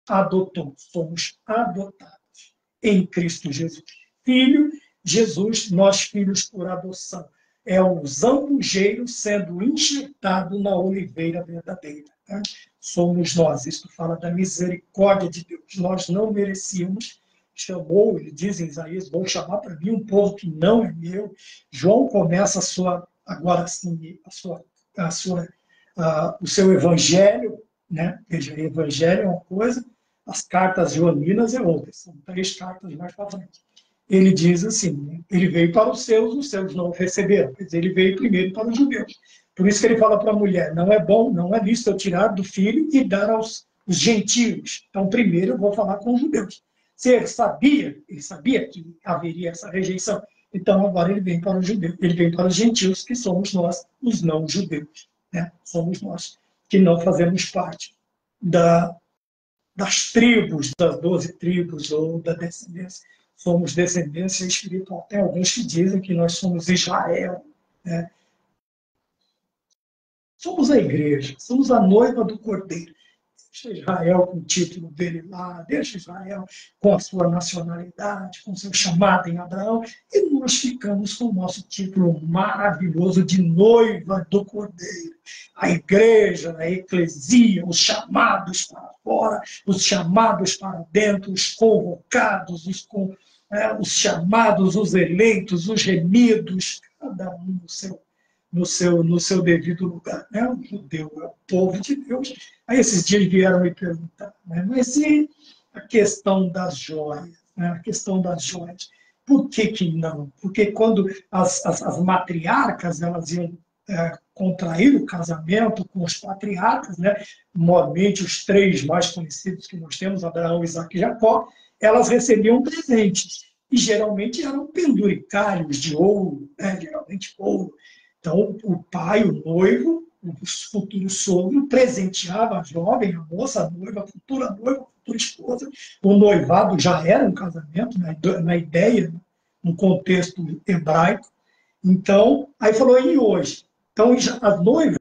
adotou. Somos adotados em Cristo Jesus. Filho, Jesus, nós filhos por adoção. É o zambujeiro sendo enxertado na oliveira verdadeira. Né? Somos nós. Isto fala da misericórdia de Deus. Nós não merecíamos. Chamou, ele diz em Isaías, vou chamar para mim um povo que não é meu. João começa agora sim, o seu evangelho, né? Veja, evangelho é uma coisa, as cartas joaninas é outra, são 3 cartas mais para frente. Ele diz assim, né? Ele veio para os seus não o receberam, quer dizer, ele veio primeiro para os judeus. Por isso que ele fala para a mulher, não é bom, não é lícito eu tirar do filho e dar aos gentios. Então, primeiro eu vou falar com os judeus. Se ele sabia que haveria essa rejeição. Então, agora ele vem para os judeus, ele vem para os gentios, que somos nós, os não-judeus. Né? Somos nós que não fazemos parte das tribos, das 12 tribos ou da descendência. Somos descendência espiritual. Tem alguns que dizem que nós somos Israel. Né? Somos a igreja, somos a noiva do Cordeiro. Deixa Israel com o título dele lá, deixa Israel com a sua nacionalidade, com o seu chamado em Abraão, e nós ficamos com o nosso título maravilhoso de noiva do Cordeiro. A igreja, a eclesia, os chamados para fora, os chamados para dentro, os convocados, os chamados, os eleitos, os remidos, cada um no seu devido lugar. Né? O judeu é o povo de Deus. Aí esses dias vieram me perguntar, né? Mas e a questão das joias? Né? A questão das joias. Por que não? Porque quando as matriarcas elas iam contrair o casamento com os patriarcas, né? Normalmente os três mais conhecidos que nós temos, Abraão, Isaque e Jacó, elas recebiam presentes. E geralmente eram penduricários de ouro, né? Geralmente ouro. Então, o pai, o noivo, o futuro sogro, presenteava a jovem, a moça, a noiva, a futura esposa. O noivado já era um casamento, na ideia, no contexto hebraico. Então, aí falou, e hoje? Então, as noivas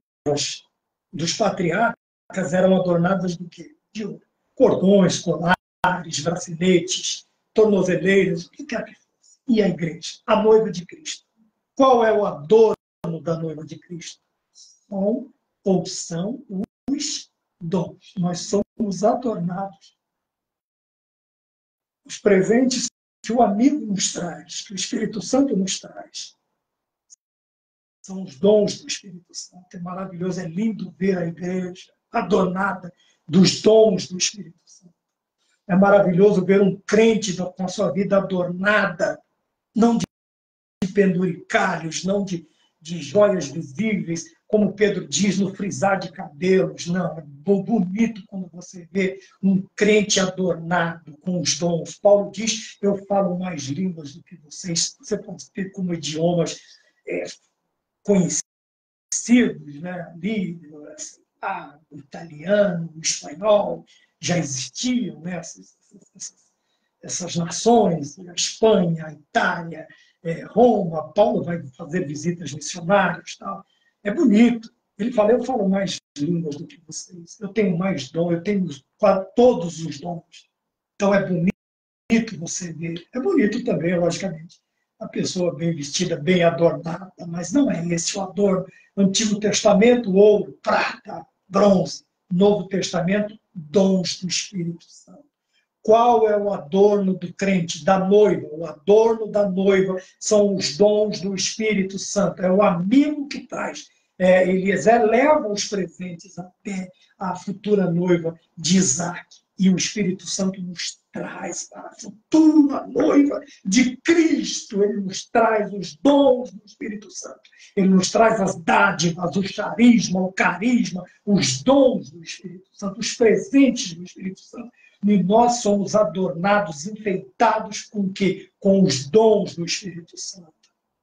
dos patriarcas eram adornadas do quê? De ouro. Cordões, colares, braceletes, tornozeleiras, o que quer que fosse. E a igreja, a noiva de Cristo. Qual é o adorno da noiva de Cristo? São os dons. Nós somos adornados. Os presentes que o amigo nos traz, que o Espírito Santo nos traz, são os dons do Espírito Santo. É maravilhoso, é lindo ver a igreja adornada dos dons do Espírito Santo. É maravilhoso ver um crente com a sua vida adornada, não de penduricalhos, não de joias visíveis, como Pedro diz, no frisar de cabelos. Não, é bonito quando você vê um crente adornado com os dons. Paulo diz, eu falo mais línguas do que vocês. Você pode ter como idiomas conhecidos, né? Ali, o italiano, o espanhol, já existiam, né? Essas nações, a Espanha, a Itália, Roma. Paulo vai fazer visitas missionárias, tal. É bonito. Ele fala, eu falo mais línguas do que vocês. Eu tenho mais dom, eu tenho quase todos os dons. Então é bonito você ver. É bonito também, logicamente. A pessoa bem vestida, bem adornada, mas não é esse o adorno. Antigo Testamento, ouro, prata, bronze. Novo Testamento, dons do Espírito Santo. Qual é o adorno do crente, da noiva? O adorno da noiva são os dons do Espírito Santo. É o amigo que traz. Eliezer leva os presentes até a futura noiva de Isaac. E o Espírito Santo nos traz para a futura noiva de Cristo. Ele nos traz os dons do Espírito Santo. Ele nos traz as dádivas, o charisma, o carisma, os dons do Espírito Santo, os presentes do Espírito Santo. E nós somos adornados, enfeitados com o quê? Com os dons do Espírito Santo.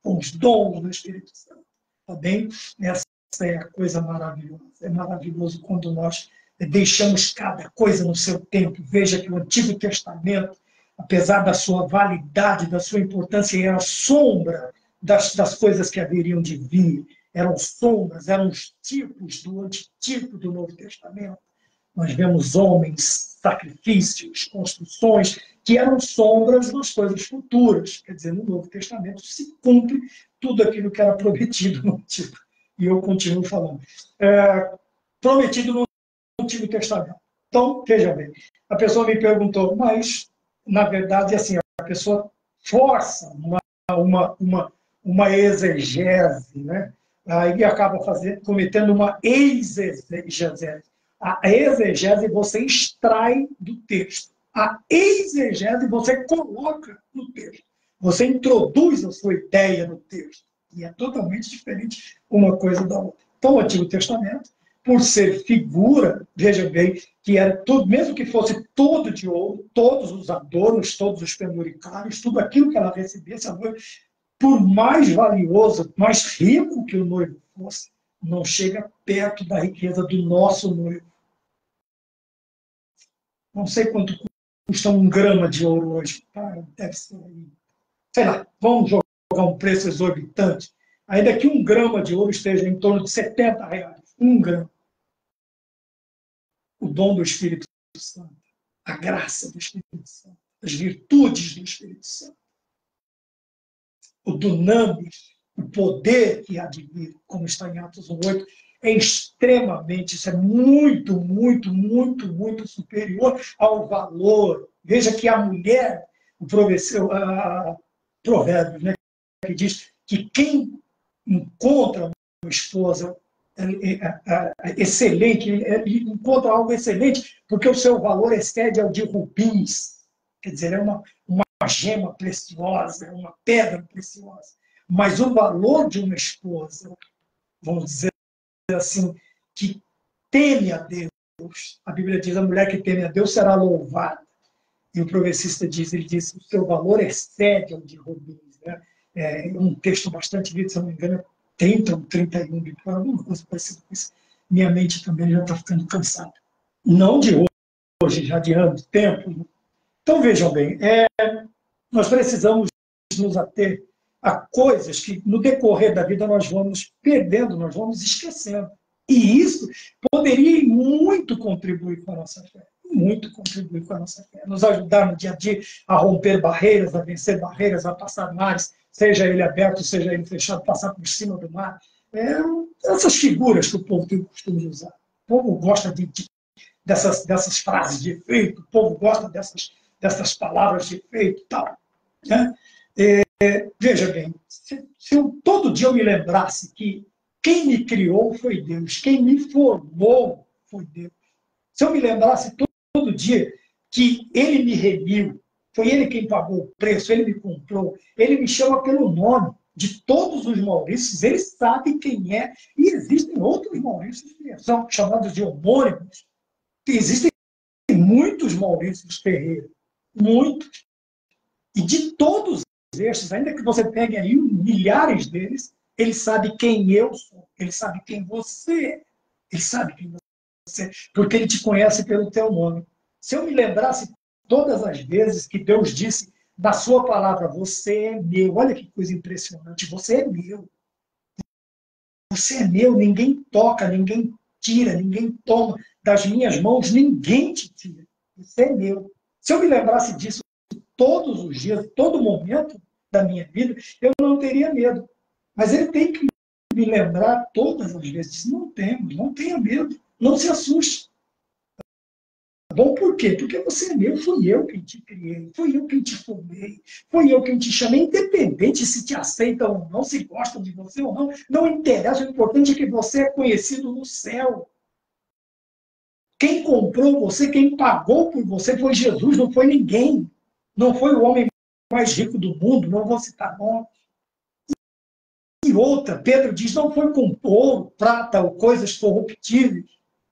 Com os dons do Espírito Santo. Tá bem? Essa é a coisa maravilhosa. É maravilhoso quando nós deixamos cada coisa no seu tempo. Veja que o Antigo Testamento, apesar da sua validade, da sua importância, era sombra das coisas que haveriam de vir. Eram sombras, eram os tipos do antigo do Novo Testamento. Nós vemos homens, sacrifícios, construções, que eram sombras das coisas futuras. Quer dizer, no Novo Testamento se cumpre tudo aquilo que era prometido no Antigo. E eu continuo falando. Prometido no Antigo Testamento. Então, veja bem, a pessoa me perguntou, mas, na verdade, assim, a pessoa força uma exegese, né? Aí acaba cometendo uma exegese. A exegese você extrai do texto. A exegese você coloca no texto. Você introduz a sua ideia no texto. E é totalmente diferente uma coisa da outra. Então, o Antigo Testamento, por ser figura, veja bem, que era tudo, mesmo que fosse todo de ouro, todos os adornos, todos os penduricários, tudo aquilo que ela recebesse, a noiva, por mais valioso, mais rico que o noivo fosse, não chega perto da riqueza do nosso noivo. Não sei quanto custa 1 grama de ouro hoje. Cara, deve ser aí. Sei lá, vamos jogar um preço exorbitante. Ainda que 1 grama de ouro esteja em torno de R$ 70. 1 grama. O dom do Espírito Santo, a graça do Espírito Santo, as virtudes do Espírito Santo, o dunamis, o poder que há de vir, como está em Atos 1:8, é extremamente, isso é muito, muito, muito, muito superior ao valor. Veja que a mulher, o provérbio, né, que diz que quem encontra uma esposa excelente, encontra algo excelente, porque o seu valor excede ao de rubins. Quer dizer, é uma gema preciosa, é uma pedra preciosa. Mas o valor de uma esposa, vamos dizer assim, que teme a Deus, a Bíblia diz, a mulher que teme a Deus será louvada. E o progressista diz, ele diz, o seu valor excede ao de rubins. Né? É um texto bastante lido, se eu não me engano, 30 ou 31, alguma coisa parecida com isso. Minha mente também já está ficando cansada. Não de hoje, já de anos, tempo. Então, vejam bem, nós precisamos nos ater a coisas que, no decorrer da vida, nós vamos perdendo, nós vamos esquecendo. E isso poderia muito contribuir com a nossa fé. Muito contribuir com a nossa fé. Nos ajudar no dia a dia a romper barreiras, a vencer barreiras, a passar mares, seja ele aberto, seja ele fechado, passar por cima do mar. Essas figuras que o povo tem o costume de usar. O povo gosta dessas frases de efeito, o povo gosta dessas palavras de efeito e tal. Né? Veja bem, se todo dia eu me lembrasse que quem me criou foi Deus, quem me formou foi Deus. Se eu me lembrasse todo dia que Ele me remiu, foi Ele quem pagou o preço, Ele me comprou, Ele me chama pelo nome de todos os Maurícios, Ele sabe quem é, e existem outros Maurícios que são chamados de homônimos. Existem muitos Maurícios Ferreira, muitos. E de todos estes, ainda que você pegue aí milhares deles, ele sabe quem eu sou, ele sabe quem você é, ele sabe quem você é, porque ele te conhece pelo teu nome. Se eu me lembrasse todas as vezes que Deus disse da sua palavra, você é meu, olha que coisa impressionante, você é meu. Você é meu, ninguém toca, ninguém tira, ninguém toma das minhas mãos, ninguém te tira. Você é meu. Se eu me lembrasse disso todos os dias, todo momento da minha vida, eu não teria medo. Mas ele tem que me lembrar todas as vezes. Não temos, não tenha medo, não se assuste. Bom, por quê? Porque você é meu, fui eu quem te criei, fui eu quem te formei, fui eu quem te chamei, independente se te aceitam ou não, se gostam de você ou não, não interessa, o importante é que você é conhecido no céu. Quem comprou você, quem pagou por você foi Jesus, não foi ninguém. Não foi o homem mais rico do mundo, não vou citar nome. E outra, Pedro diz, não foi com ouro, prata ou coisas corruptíveis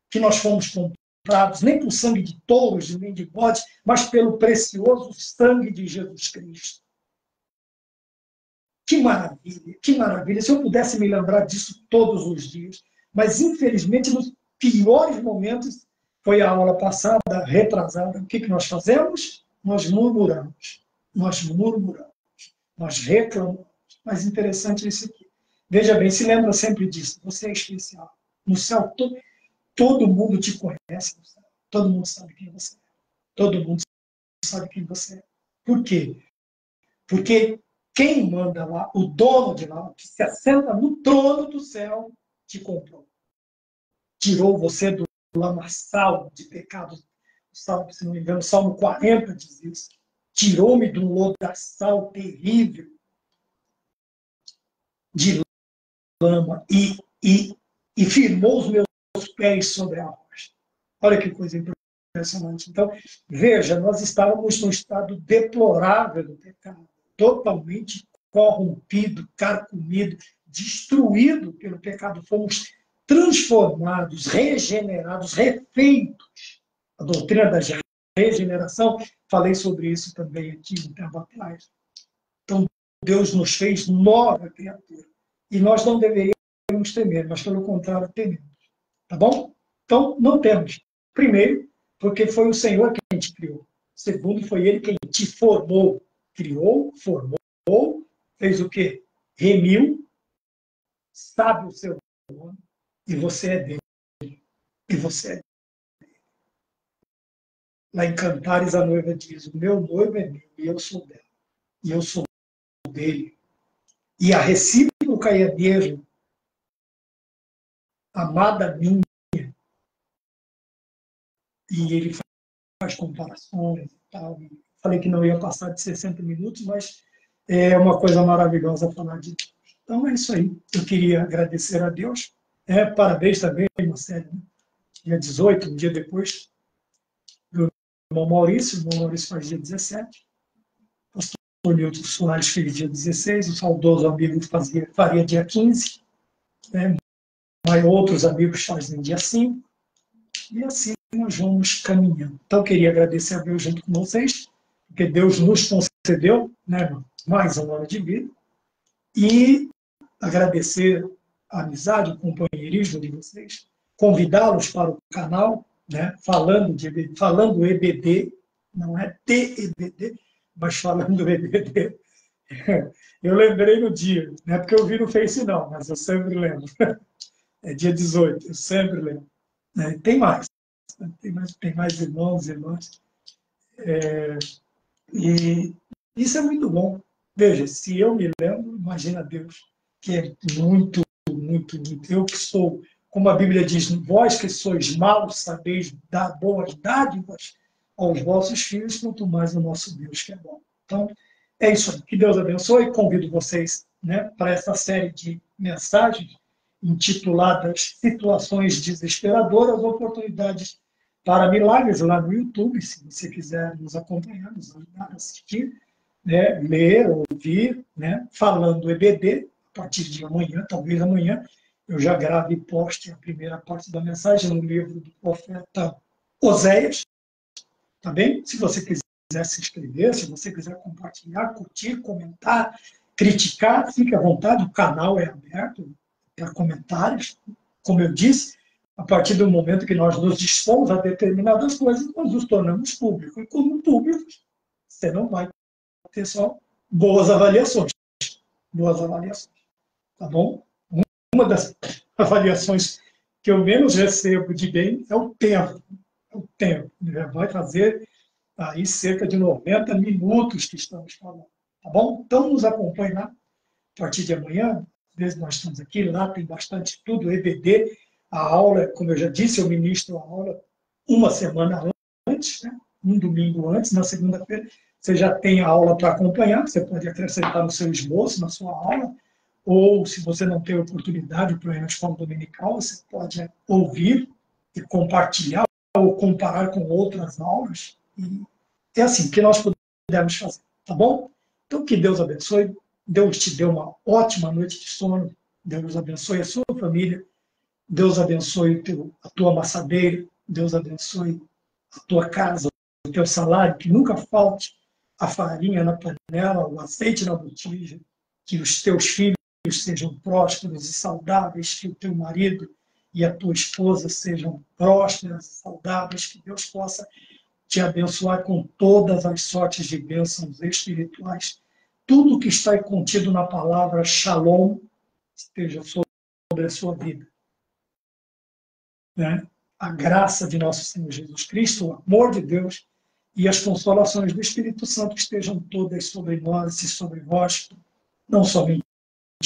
que nós fomos comprados, nem por sangue de touros, nem de bodes, mas pelo precioso sangue de Jesus Cristo. Que maravilha, que maravilha. Se eu pudesse me lembrar disso todos os dias. Mas, infelizmente, nos piores momentos, foi a aula passada, retrasada, o que nós fazemos? Nós murmuramos, nós reclamamos. Mas interessante isso aqui. Veja bem, se lembra sempre disso. Você é especial. No céu, todo mundo te conhece. No céu. Todo mundo sabe quem você é. Todo mundo sabe quem você é. Por quê? Porque quem manda lá, o dono de lá, que se assenta no trono do céu, te comprou. Tirou você do lamaçal de pecados. Salmo, se não me engano, Salmo 40 diz isso. Tirou-me de um lodaçal terrível de lama e firmou os meus pés sobre a rocha. Olha que coisa impressionante. Então, veja, nós estávamos num estado deplorável do pecado, totalmente corrompido, carcomido, destruído pelo pecado. Fomos transformados, regenerados, refeitos. A doutrina da regeneração, falei sobre isso também aqui um tempo atrás. Então, Deus nos fez nova criatura. E nós não deveríamos temer, mas pelo contrário, tememos. Tá bom? Então, não temos. Primeiro, porque foi o Senhor quem te criou. Segundo, foi Ele quem te formou. Criou, formou, fez o quê? Remiu, sabe o seu nome, e você é dele. E você é dele. Lá em Cantares, a noiva diz, o meu noivo é meu, e eu sou dela. E eu sou dele. E a recíproca é mesmo, amada minha. E ele faz comparações e tal. Falei que não ia passar de 60 minutos, mas é uma coisa maravilhosa falar de Deus. Então é isso aí. Eu queria agradecer a Deus. Parabéns também, Marcelo. Dia 18, um dia depois, do irmão Maurício. O irmão Maurício faz dia 17. O pastor Nilton Soares fez dia 16. O saudoso amigo faria dia 15. Mas outros amigos fazem dia 5. E assim nós vamos caminhando. Então, eu queria agradecer a Deus junto com vocês, porque Deus nos concedeu, né, mais uma hora de vida, e agradecer a amizade, o companheirismo de vocês, convidá-los para o canal, né, falando EBD, não é TEBD, mas falando EBD. Eu lembrei no dia, não é porque eu vi no Face não, mas eu sempre lembro. É dia 18, eu sempre lembro. Tem mais. Tem mais irmãos e irmãs. E isso é muito bom. Veja, se eu me lembro, imagina Deus, que é muito, muito, muito. Eu que sou, como a Bíblia diz, vós que sois maus, sabeis dar boas dádivas aos vossos filhos, quanto mais o nosso Deus que é bom. Então, é isso aí. Que Deus abençoe. Convido vocês, né, para essa série de mensagens intituladas Situações Desesperadoras, Oportunidades para Milagres, lá no YouTube, se você quiser nos acompanhar, nos ajudar a assistir, né, ler, ouvir, né, falando EBD, a partir de amanhã, talvez amanhã, eu já grave e poste a primeira parte da mensagem no livro do profeta Oséias, tá bem? Se você quiser se inscrever, se você quiser compartilhar, curtir, comentar, criticar, fique à vontade, o canal é aberto para comentários, como eu disse, a partir do momento que nós nos dispomos a determinadas coisas, nós nos tornamos públicos. E como públicos, você não vai ter só boas avaliações. Boas avaliações. Tá bom? Uma das avaliações que eu menos recebo de bem é o tempo. É o tempo. Vai fazer aí cerca de 90 minutos que estamos falando. Tá bom? Então, nos acompanhe lá. A partir de amanhã, às vezes nós estamos aqui, lá tem bastante estudo, EBD, a aula, como eu já disse, eu ministro a aula uma semana antes, né? Um domingo antes, na segunda-feira, você já tem a aula para acompanhar, você pode acrescentar no seu esboço, na sua aula, ou se você não tem oportunidade para ir na escola dominical, você pode ouvir e compartilhar ou comparar com outras aulas. E é assim que nós podemos fazer, tá bom? Então, que Deus abençoe. Deus te deu uma ótima noite de sono. Deus abençoe a sua família. Deus abençoe a tua amassadeira. Deus abençoe a tua casa, o teu salário. Que nunca falte a farinha na panela, o azeite na botija. Que os teus filhos sejam prósperos e saudáveis. Que o teu marido e a tua esposa sejam prósperas e saudáveis. Que Deus possa te abençoar com todas as sortes de bênçãos espirituais. Tudo que está contido na palavra Shalom esteja sobre a sua vida. Né? A graça de nosso Senhor Jesus Cristo, o amor de Deus e as consolações do Espírito Santo estejam todas sobre nós e sobre vós, não somente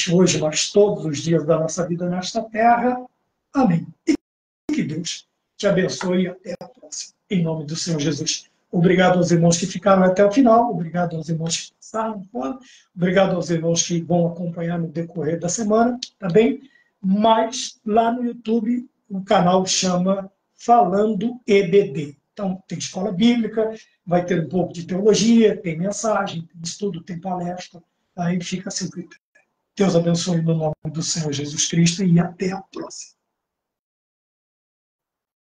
hoje, mas todos os dias da nossa vida nesta terra. Amém. E que Deus te abençoe e até a próxima. Em nome do Senhor Jesus. Obrigado aos irmãos que ficaram até o final, obrigado aos irmãos que passaram fora, obrigado aos irmãos que vão acompanhar no decorrer da semana, tá bem? Mas lá no YouTube o canal chama Falando EBD. Então tem escola bíblica, vai ter um pouco de teologia, tem mensagem, tem estudo, tem palestra, aí fica assim. Deus abençoe no nome do Senhor Jesus Cristo e até a próxima.